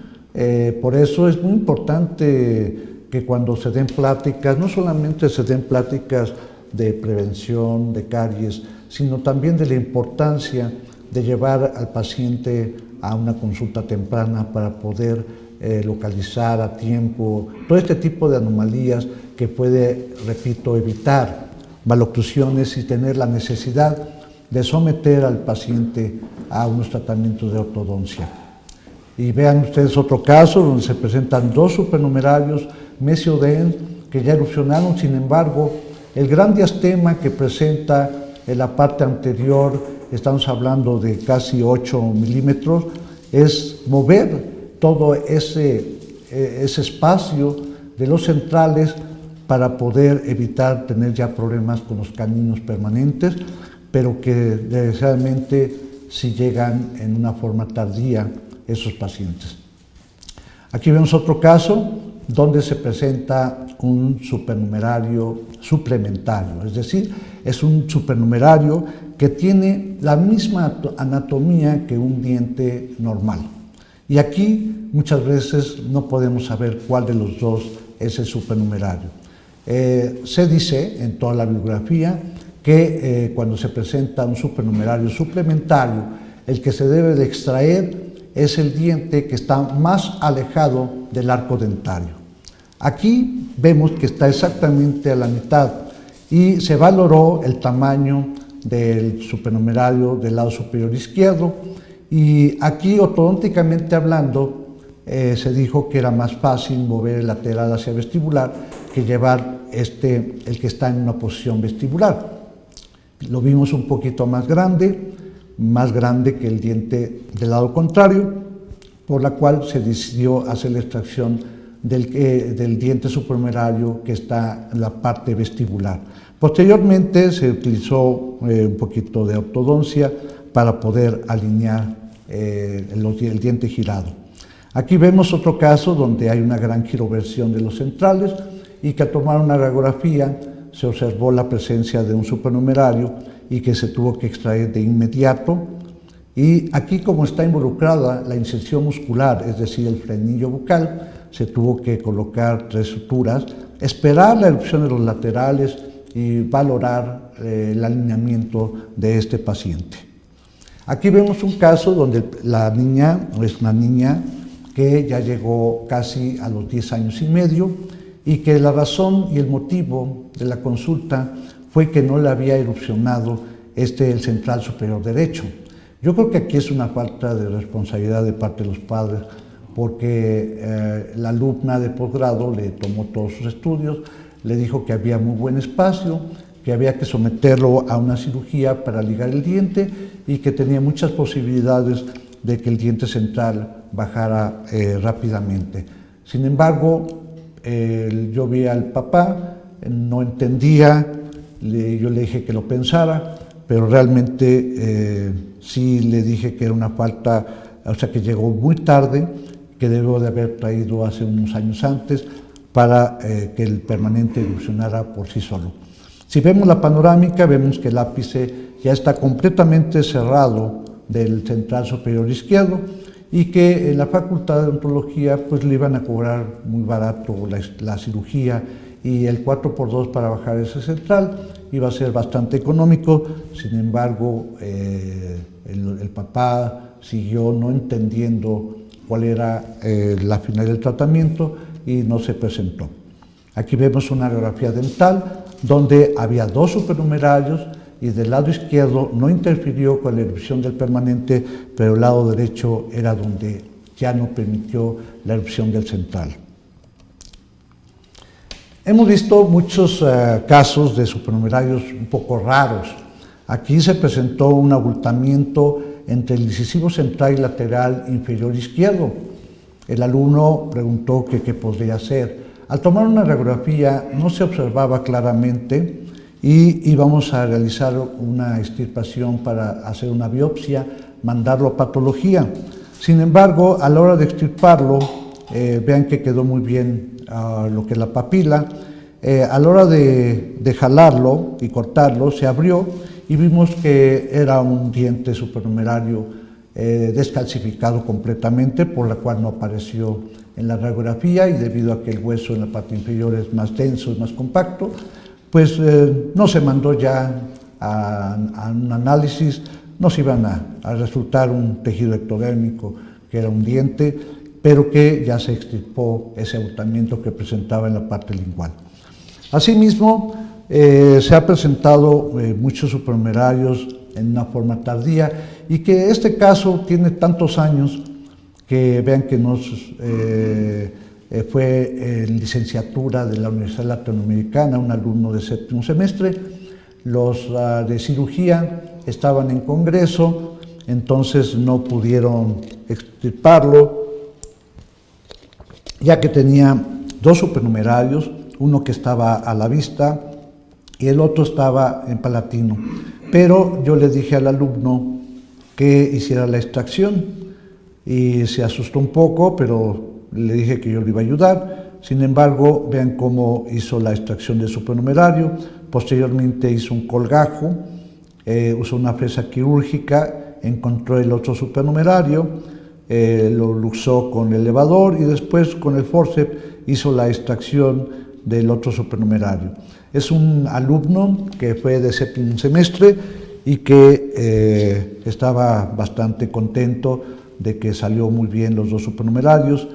Por eso es muy importante que cuando se den pláticas, no solamente se den pláticas de prevención de caries, sino también de la importancia de llevar al paciente a una consulta temprana para poder localizar a tiempo todo este tipo de anomalías que puede, repito, evitar maloclusiones y tener la necesidad de someter al paciente a unos tratamientos de ortodoncia. Y vean ustedes otro caso donde se presentan 2 supernumerarios mesioden que ya erupcionaron. Sin embargo, el gran diastema que presenta en la parte anterior, estamos hablando de casi 8 milímetros, es mover todo ese espacio de los centrales para poder evitar tener ya problemas con los caninos permanentes, pero que desgraciadamente sí llegan en una forma tardía esos pacientes. Aquí vemos otro caso donde se presenta un supernumerario suplementario, es decir, es un supernumerario que tiene la misma anatomía que un diente normal. Y aquí muchas veces no podemos saber cuál de los dos es el supernumerario. Se dice en toda la bibliografía que cuando se presenta un supernumerario suplementario, el que se debe de extraer es el diente que está más alejado del arco dentario. Aquí vemos que está exactamente a la mitad y se valoró el tamaño del supernumerario del lado superior izquierdo, y aquí ortodónticamente hablando se dijo que era más fácil mover el lateral hacia vestibular que llevar el que está en una posición vestibular. Lo vimos un poquito más grande que el diente del lado contrario, por la cual se decidió hacer la extracción del diente supernumerario que está en la parte vestibular. Posteriormente se utilizó un poquito de ortodoncia para poder alinear el diente girado. Aquí vemos otro caso donde hay una gran giroversión de los centrales y que al tomar una radiografía se observó la presencia de un supernumerario y que se tuvo que extraer de inmediato. Y aquí, como está involucrada la inserción muscular, es decir, el frenillo bucal, se tuvo que colocar 3 suturas, esperar la erupción de los laterales y valorar el alineamiento de este paciente. Aquí vemos un caso donde la niña es una niña que ya llegó casi a los 10 años y medio y que la razón y el motivo de la consulta fue que no le había erupcionado el central superior derecho. Yo creo que aquí es una falta de responsabilidad de parte de los padres, porque la alumna de posgrado le tomó todos sus estudios, le dijo que había muy buen espacio, que había que someterlo a una cirugía para ligar el diente y que tenía muchas posibilidades de que el diente central bajara rápidamente. Sin embargo, yo vi al papá, no entendía, yo le dije que lo pensara, pero realmente sí le dije que era una falta, o sea, que llegó muy tarde, que debió de haber traído hace unos años antes para que el permanente erupcionara por sí solo. Si vemos la panorámica, vemos que el ápice ya está completamente cerrado del central superior izquierdo y que en la Facultad de Odontología pues le iban a cobrar muy barato la cirugía, y el 4x2 para bajar ese central iba a ser bastante económico. Sin embargo, el papá siguió no entendiendo cuál era la finalidad del tratamiento y no se presentó. Aquí vemos una radiografía dental donde había 2 supernumerarios y del lado izquierdo no interfirió con la erupción del permanente, pero el lado derecho era donde ya no permitió la erupción del central. Hemos visto muchos casos de supernumerarios un poco raros. Aquí se presentó un abultamiento entre el incisivo central y lateral inferior izquierdo. El alumno preguntó que qué podría hacer. Al tomar una radiografía no se observaba claramente y íbamos a realizar una extirpación para hacer una biopsia, mandarlo a patología. Sin embargo, a la hora de extirparlo, vean que quedó muy bien lo que es la papila. A la hora de jalarlo y cortarlo, se abrió y vimos que era un diente supernumerario descalcificado completamente, por la cual no apareció en la radiografía, y debido a que el hueso en la parte inferior es más denso y más compacto, pues no se mandó ya a un análisis. Nos iban a resultar un tejido ectodérmico que era un diente, pero que ya se extirpó ese abultamiento que presentaba en la parte lingual. Asimismo, se ha presentado muchos supernumerarios en una forma tardía, y que este caso tiene tantos años que vean que fue en licenciatura de la Universidad Latinoamericana, un alumno de 7º semestre. Los de cirugía estaban en congreso, entonces no pudieron extirparlo, ya que tenía 2 supernumerarios, uno que estaba a la vista y el otro estaba en palatino. Pero yo le dije al alumno que hiciera la extracción y se asustó un poco, pero le dije que yo le iba a ayudar. Sin embargo, vean cómo hizo la extracción del supernumerario. Posteriormente hizo un colgajo, usó una fresa quirúrgica, encontró el otro supernumerario, lo luxó con el elevador y después con el forceps hizo la extracción del otro supernumerario. Es un alumno que fue de séptimo semestre y que estaba bastante contento de que salió muy bien los dos supernumerarios,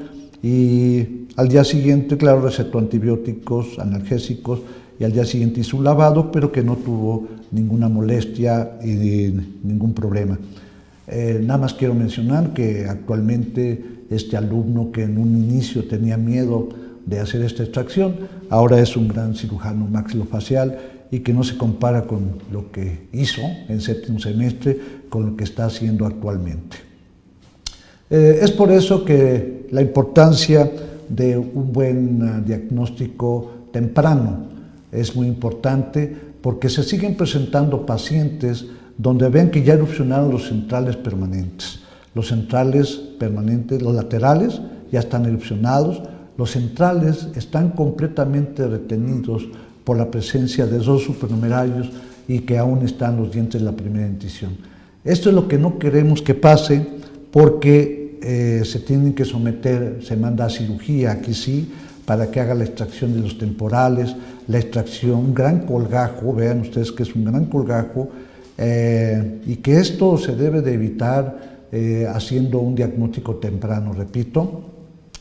y al día siguiente, claro, recetó antibióticos, analgésicos, y al día siguiente hizo un lavado, pero que no tuvo ninguna molestia y ningún problema. Nada más quiero mencionar que actualmente este alumno, que en un inicio tenía miedo de hacer esta extracción, ahora es un gran cirujano maxilofacial y que no se compara con lo que hizo en séptimo semestre con lo que está haciendo actualmente. Es por eso que la importancia de un buen diagnóstico temprano es muy importante, porque se siguen presentando pacientes donde ven que ya erupcionaron los centrales permanentes. Los centrales permanentes, los laterales ya están erupcionados, los centrales están completamente retenidos por la presencia de dos supernumerarios y que aún están los dientes de la primera dentición. Esto es lo que no queremos que pase, porque se tienen que someter, se manda a cirugía, aquí sí, para que haga la extracción de los temporales, la extracción, un gran colgajo, vean ustedes que es un gran colgajo, y que esto se debe de evitar haciendo un diagnóstico temprano, repito,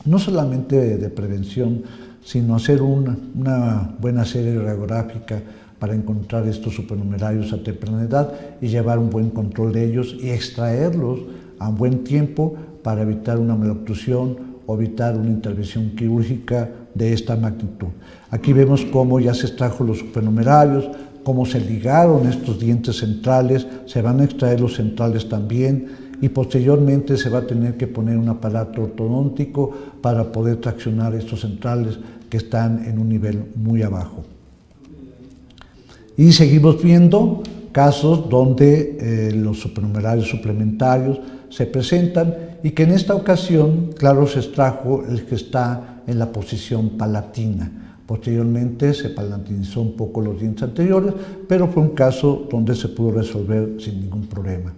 no solamente de prevención, sino hacer una buena serie radiográfica para encontrar estos supernumerarios a temprana edad y llevar un buen control de ellos y extraerlos a buen tiempo para evitar una maloclusión o evitar una intervención quirúrgica de esta magnitud. Aquí vemos cómo ya se extrajo los supernumerarios, cómo se ligaron estos dientes centrales, se van a extraer los centrales también, y posteriormente se va a tener que poner un aparato ortodóntico para poder traccionar estos centrales que están en un nivel muy abajo. Y seguimos viendo casos donde los supernumerarios suplementarios se presentan y que en esta ocasión, claro, se extrajo el que está en la posición palatina. Posteriormente se palatinizó un poco los dientes anteriores, pero fue un caso donde se pudo resolver sin ningún problema.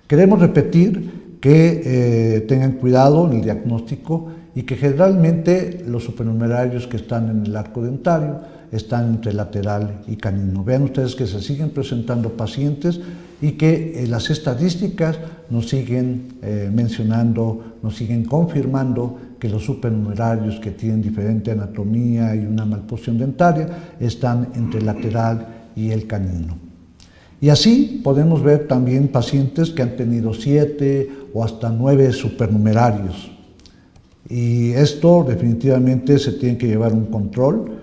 Queremos repetir que tengan cuidado en el diagnóstico y que generalmente los supernumerarios que están en el arco dentario están entre lateral y canino. Vean ustedes que se siguen presentando pacientes y que las estadísticas nos siguen mencionando, nos siguen confirmando que los supernumerarios que tienen diferente anatomía y una malposición dentaria están entre el lateral y el canino. Y así podemos ver también pacientes que han tenido 7 o hasta 9 supernumerarios. Y esto definitivamente se tiene que llevar un control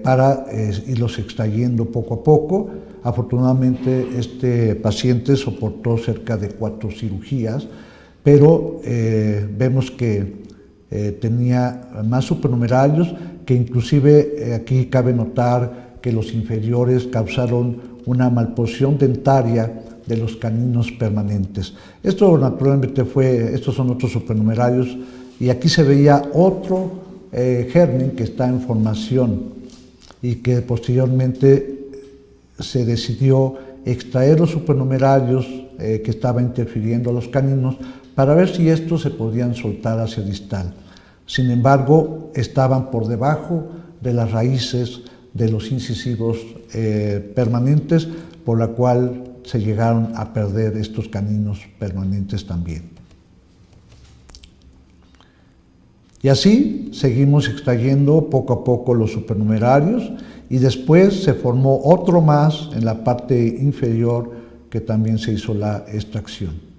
para irlos extrayendo poco a poco. Afortunadamente este paciente soportó cerca de 4 cirugías, pero vemos que tenía más supernumerarios, que inclusive aquí cabe notar que los inferiores causaron una malposición dentaria de los caninos permanentes. Esto naturalmente estos son otros supernumerarios, y aquí se veía otro germen que está en formación y que posteriormente se decidió extraer los supernumerarios que estaban interfiriendo a los caninos para ver si estos se podían soltar hacia distal. Sin embargo, estaban por debajo de las raíces de los incisivos permanentes, por la cual se llegaron a perder estos caninos permanentes también. Y así seguimos extrayendo poco a poco los supernumerarios, y después se formó otro más en la parte inferior que también se hizo la extracción.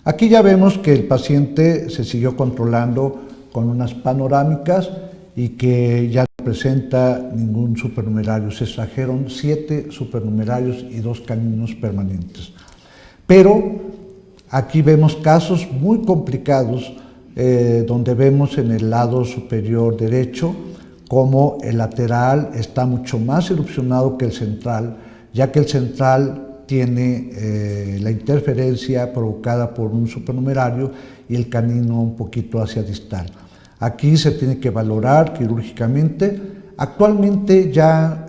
Aquí ya vemos que el paciente se siguió controlando con unas panorámicas y que ya no presenta ningún supernumerario. Se extrajeron 7 supernumerarios y 2 caninos permanentes. Pero Aquí vemos casos muy complicados donde vemos en el lado superior derecho como el lateral está mucho más erupcionado que el central, ya que el central tiene la interferencia provocada por un supernumerario y el canino un poquito hacia distal. Aquí se tiene que valorar quirúrgicamente. Actualmente ya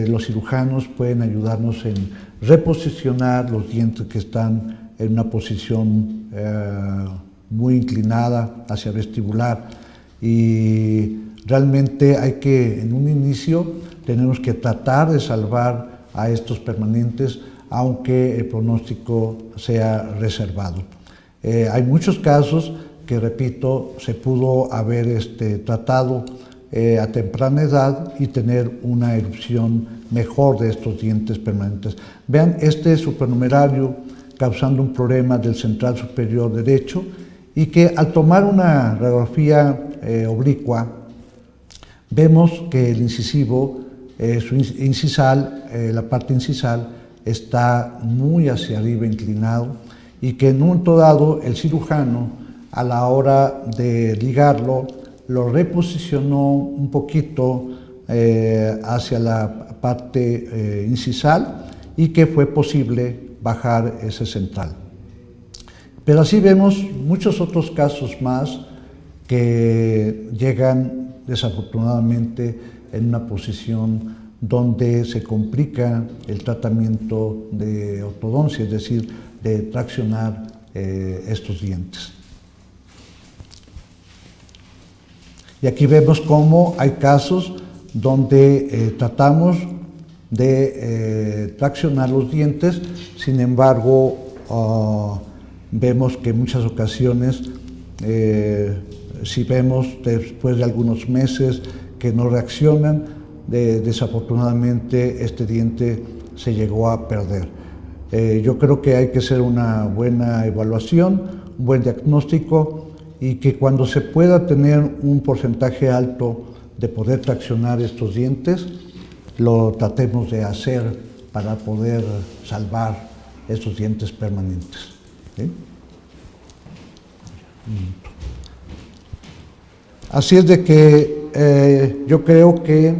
los cirujanos pueden ayudarnos en reposicionar los dientes que están en una posición muy inclinada hacia vestibular, y realmente hay que, en un inicio, tenemos que tratar de salvar a estos permanentes, aunque el pronóstico sea reservado. Hay muchos casos que, repito, se pudo haber tratado a temprana edad y tener una erupción mejor de estos dientes permanentes. Vean este supernumerario causando un problema del central superior derecho, y que al tomar una radiografía oblicua vemos que el incisivo, su incisal, la parte incisal está muy hacia arriba inclinado, y que en un momento dado el cirujano, a la hora de ligarlo, lo reposicionó un poquito hacia la parte incisal, y que fue posible bajar ese central. Pero así vemos muchos otros casos más que llegan desafortunadamente en una posición donde se complica el tratamiento de ortodoncia, es decir, de traccionar estos dientes. Y aquí vemos cómo hay casos donde tratamos de traccionar los dientes, sin embargo, vemos que en muchas ocasiones, si vemos después de algunos meses que no reaccionan, desafortunadamente este diente se llegó a perder. Yo creo que hay que hacer una buena evaluación, un buen diagnóstico, y que cuando se pueda tener un porcentaje alto de poder traccionar estos dientes, lo tratemos de hacer para poder salvar estos dientes permanentes. ¿Sí? Así es de que yo creo que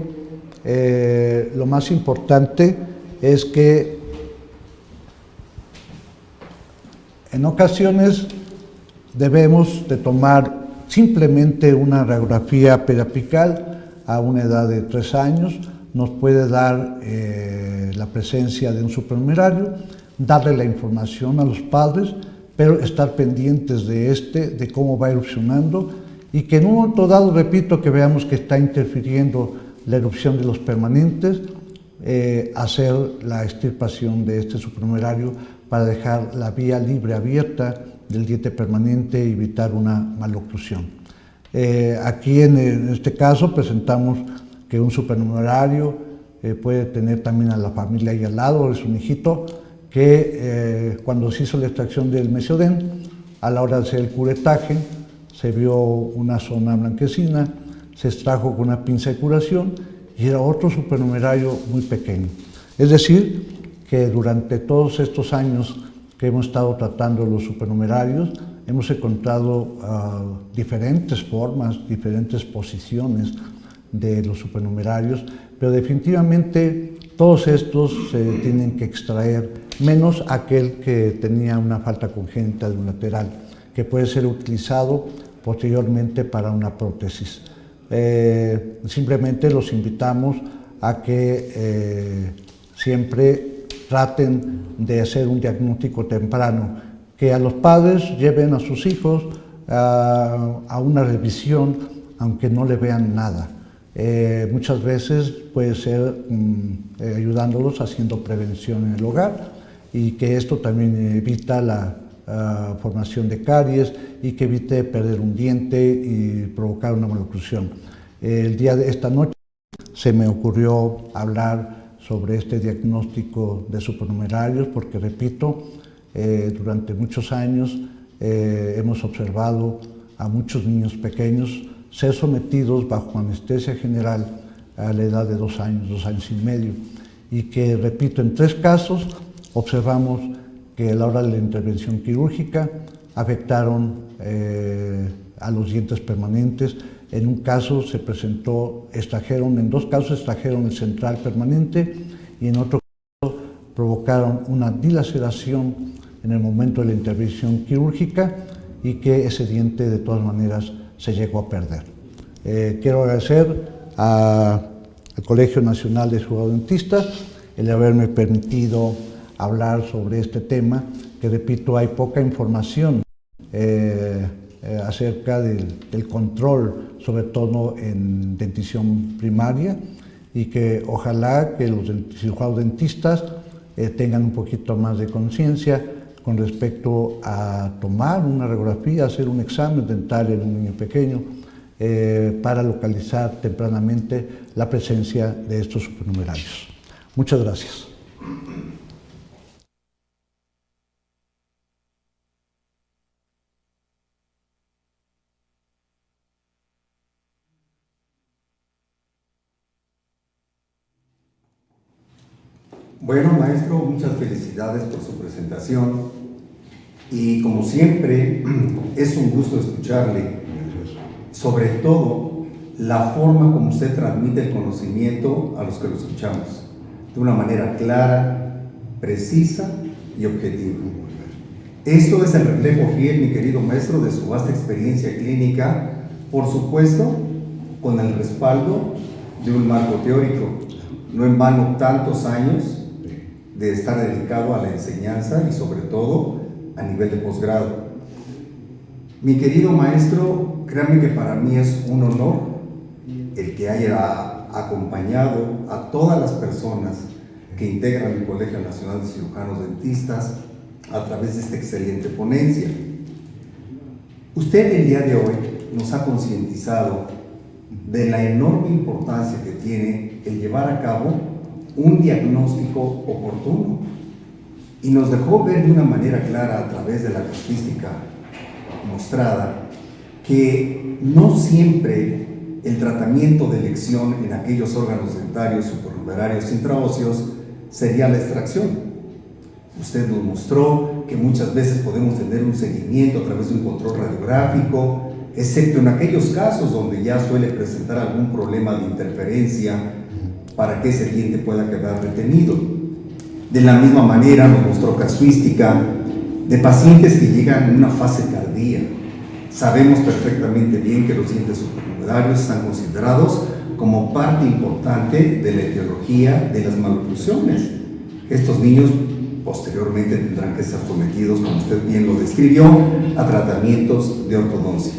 lo más importante es que en ocasiones debemos de tomar simplemente una radiografía periapical a una edad de 3 años, nos puede dar la presencia de un supernumerario, darle la información a los padres, pero estar pendientes de cómo va erupcionando, y que en un momento dado, repito, que veamos que está interfiriendo la erupción de los permanentes, hacer la extirpación de este supernumerario para dejar la vía libre abierta del diente permanente y evitar una maloclusión. Aquí en este caso presentamos que un supernumerario puede tener también a la familia ahí al lado, es un hijito que cuando se hizo la extracción del mesiodén, a la hora de hacer el curetaje, se vio una zona blanquecina, se extrajo con una pinza de curación y era otro supernumerario muy pequeño. Es decir, que durante todos estos años que hemos estado tratando los supernumerarios, hemos encontrado diferentes formas, diferentes posiciones de los supernumerarios, pero definitivamente todos estos se tienen que extraer, menos aquel que tenía una falta congénita de un lateral, que puede ser utilizado posteriormente para una prótesis. Simplemente los invitamos a que siempre traten de hacer un diagnóstico temprano, que a los padres lleven a sus hijos a una revisión, aunque no le vean nada. Muchas veces puede ser ayudándolos haciendo prevención en el hogar, y que esto también evita la formación de caries y que evite perder un diente y provocar una maloclusión. Esta noche se me ocurrió hablar sobre este diagnóstico de supernumerarios porque, repito, durante muchos años hemos observado a muchos niños pequeños ser sometidos bajo anestesia general a la edad de 2 años, 2 años y medio, y que, repito, en 3 casos observamos que a la hora de la intervención quirúrgica afectaron a los dientes permanentes. En un caso se presentó, en dos casos extrajeron el central permanente y en otro caso provocaron una dilaceración en el momento de la intervención quirúrgica y que ese diente de todas maneras se llegó a perder. Quiero agradecer al Colegio Nacional de Cirujanos-Dentistas el haberme permitido hablar sobre este tema, que repito, hay poca información acerca del control, sobre todo en dentición primaria, y que ojalá que los cirujanos dentistas tengan un poquito más de conciencia con respecto a tomar una radiografía, hacer un examen dental en un niño pequeño para localizar tempranamente la presencia de estos supernumerarios. Muchas gracias. Bueno, maestro, muchas felicidades por su presentación y como siempre es un gusto escucharle, sobre todo la forma como usted transmite el conocimiento a los que lo escuchamos, de una manera clara, precisa y objetiva. Esto es el reflejo fiel, mi querido maestro, de su vasta experiencia clínica, por supuesto, con el respaldo de un marco teórico. No en vano tantos años de estar dedicado a la enseñanza y sobre todo a nivel de posgrado. Mi querido maestro, créanme que para mí es un honor el que haya acompañado a todas las personas que integran el Colegio Nacional de Cirujanos Dentistas a través de esta excelente ponencia. Usted el día de hoy nos ha concientizado de la enorme importancia que tiene el llevar a cabo un diagnóstico oportuno y nos dejó ver de una manera clara a través de la casuística mostrada que no siempre el tratamiento de elección en aquellos órganos dentarios supernumerarios intraóseos sería la extracción. Usted nos mostró que muchas veces podemos tener un seguimiento a través de un control radiográfico, excepto en aquellos casos donde ya suele presentar algún problema de interferencia para que ese diente pueda quedar retenido. De la misma manera nos mostró casuística de pacientes que llegan en una fase tardía. Sabemos perfectamente bien que los dientes supernumerarios están considerados como parte importante de la etiología de las maloclusiones. Estos niños posteriormente tendrán que ser sometidos, como usted bien lo describió, a tratamientos de ortodoncia.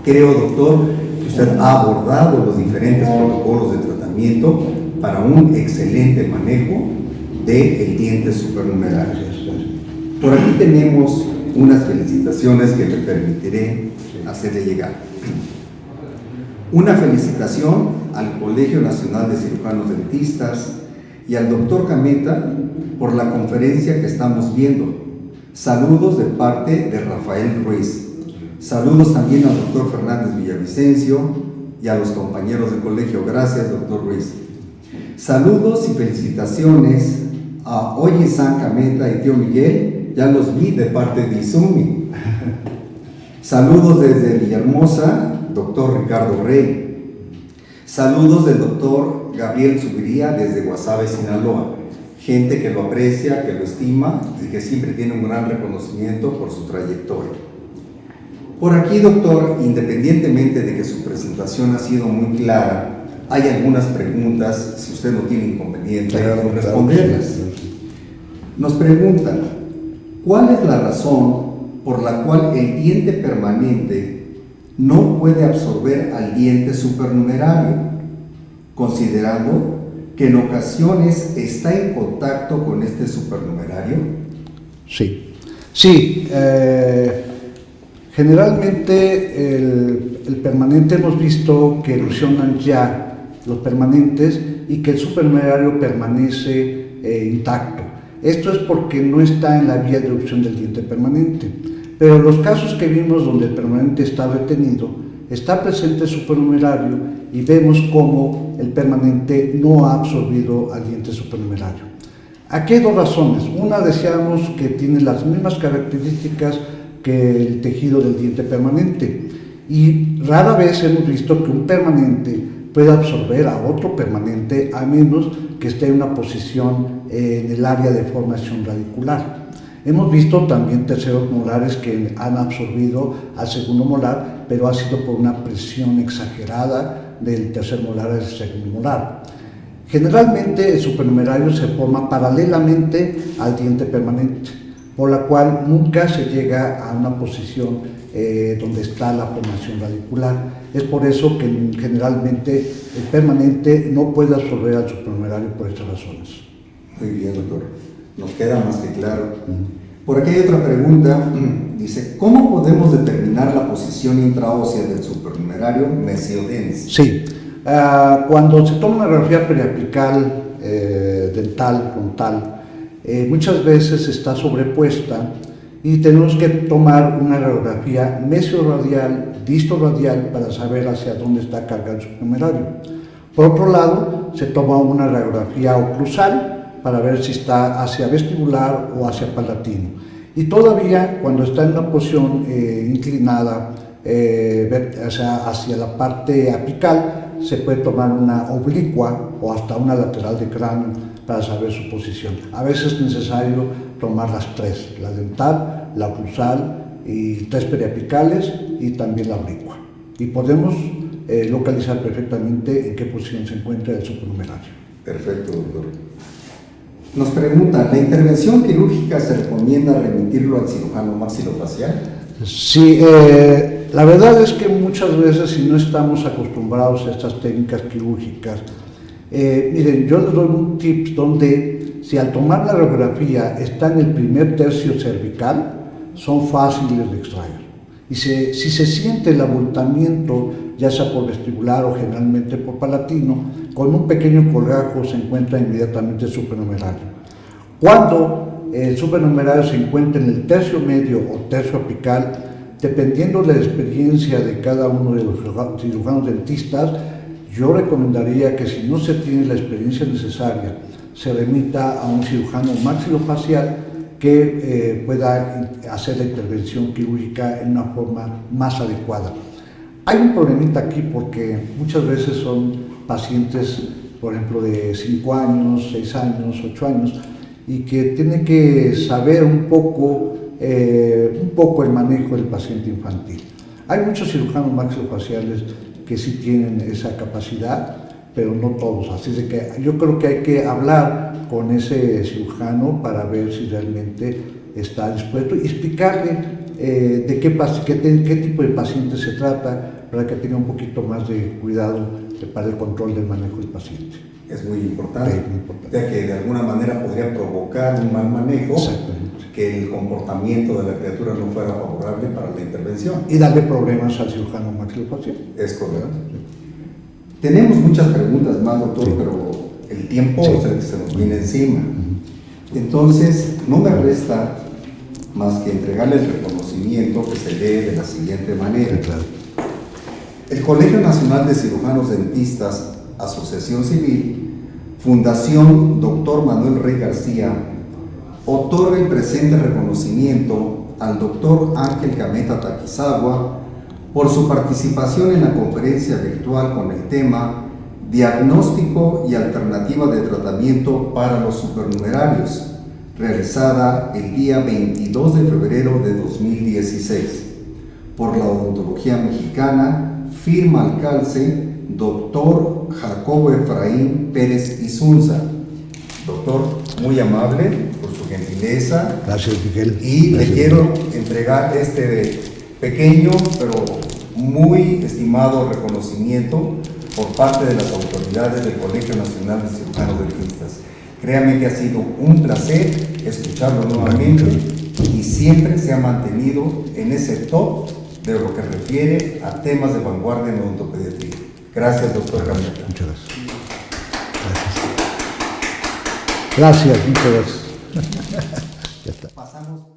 Creo, doctor, que usted ha abordado los diferentes protocolos de tratamiento para un excelente manejo del diente supernumerario. Por aquí tenemos unas felicitaciones que me permitiré hacerle llegar. Una felicitación al Colegio Nacional de Cirujanos Dentistas y al doctor Cameta por la conferencia que estamos viendo. Saludos de parte de Rafael Ruiz. Saludos también al doctor Fernández Villavicencio y a los compañeros del colegio. Gracias, doctor Ruiz. Saludos y felicitaciones a Oye-san Cameta y tío Miguel. Ya los vi de parte de Izumi. Saludos desde Villahermosa, doctor Ricardo Rey. Saludos del doctor Gabriel Subiría desde Guasave, Sinaloa. Gente que lo aprecia, que lo estima y que siempre tiene un gran reconocimiento por su trayectoria. Por aquí, doctor, independientemente de que su presentación ha sido muy clara, hay algunas preguntas, si usted no tiene inconveniente en responderlas. Nos preguntan, ¿cuál es la razón por la cual el diente permanente no puede absorber al diente supernumerario, considerando que en ocasiones está en contacto con este supernumerario? Sí. Generalmente el permanente hemos visto que erosionan ya los permanentes y que el supernumerario permanece intacto. Esto es porque no está en la vía de erupción del diente permanente. Pero los casos que vimos donde el permanente está retenido, está presente el supernumerario y vemos cómo el permanente no ha absorbido al diente supernumerario. Aquí hay dos razones. Una, decíamos que tiene las mismas características que el tejido del diente permanente, y rara vez hemos visto que un permanente puede absorber a otro permanente a menos que esté en una posición en el área de formación radicular. Hemos visto también terceros molares que han absorbido al segundo molar, pero ha sido por una presión exagerada del tercer molar al segundo molar. Generalmente el supernumerario se forma paralelamente al diente permanente, por la cual nunca se llega a una posición donde está la formación radicular. Es por eso que generalmente el permanente no puede absorber al supernumerario por estas razones. Muy bien, doctor. Nos queda más que claro. Por aquí hay otra pregunta. Dice, ¿cómo podemos determinar la posición intraósea del supernumerario mesiodense? Sí. Cuando se toma una radiografía periapical, dental, frontal, muchas veces está sobrepuesta y tenemos que tomar una radiografía mesioradial, distoradial, para saber hacia dónde está cargado el supernumerario. Por otro lado, se toma una radiografía oclusal para ver si está hacia vestibular o hacia palatino. Y todavía, cuando está en una posición inclinada hacia la parte apical, se puede tomar una oblicua o hasta una lateral de cráneo para saber su posición. A veces es necesario tomar las tres, la dental, la oclusal y tres periapicales y también la oblicua. Y podemos localizar perfectamente en qué posición se encuentra el supernumerario. Perfecto, doctor. Nos preguntan, ¿la intervención quirúrgica se recomienda remitirlo al cirujano maxilofacial? Sí, la verdad es que muchas veces, si no estamos acostumbrados a estas técnicas quirúrgicas, miren, yo les doy un tip donde si al tomar la radiografía está en el primer tercio cervical, son fáciles de extraer. Y si se siente el abultamiento, ya sea por vestibular o generalmente por palatino, con un pequeño colgajo se encuentra inmediatamente el supernumerario. Cuando el supernumerario se encuentra en el tercio medio o tercio apical, dependiendo de la experiencia de cada uno de los cirujanos dentistas, yo recomendaría que si no se tiene la experiencia necesaria, se remita a un cirujano maxilofacial que pueda hacer la intervención quirúrgica en una forma más adecuada. Hay un problemita aquí porque muchas veces son pacientes, por ejemplo, de 5 años, 6 años, 8 años, y que tienen que saber un poco el manejo del paciente infantil. Hay muchos cirujanos maxilofaciales que sí tienen esa capacidad, pero no todos. Así de que yo creo que hay que hablar con ese cirujano para ver si realmente está dispuesto y explicarle de qué tipo de paciente se trata, para que tenga un poquito más de cuidado para el control del manejo del paciente. Es muy importante, ya que de alguna manera podría provocar un mal manejo, que el comportamiento de la criatura no fuera favorable para la intervención. Y darle problemas al cirujano maxilofacial. Es correcto. Tenemos muchas preguntas más, doctor, pero el tiempo se nos viene encima. Entonces, no me resta más que entregarle el reconocimiento que se lee de la siguiente manera. El Colegio Nacional de Cirujanos Dentistas, Asociación Civil, Fundación Dr. Manuel Rey García, otorga el presente reconocimiento al Dr. Ángel Gameta Takizawa por su participación en la conferencia virtual con el tema Diagnóstico y Alternativa de Tratamiento para los Supernumerarios, realizada el día 22 de febrero de 2016 por la Odontología Mexicana, firma al calce Dr. Jacobo Efraín Pérez Isunza. Doctor, muy amable por su gentileza. Gracias, Miguel. Y Gracias, le quiero entregar este pequeño pero muy estimado reconocimiento por parte de las autoridades del Colegio Nacional de Cirujanos Dentistas. Créame que ha sido un placer escucharlo nuevamente y siempre se ha mantenido en ese top de lo que refiere a temas de vanguardia en odontopediatría. Gracias, doctor Gameta. Muchas gracias. Gracias, muchas gracias. Ya está. Pasamos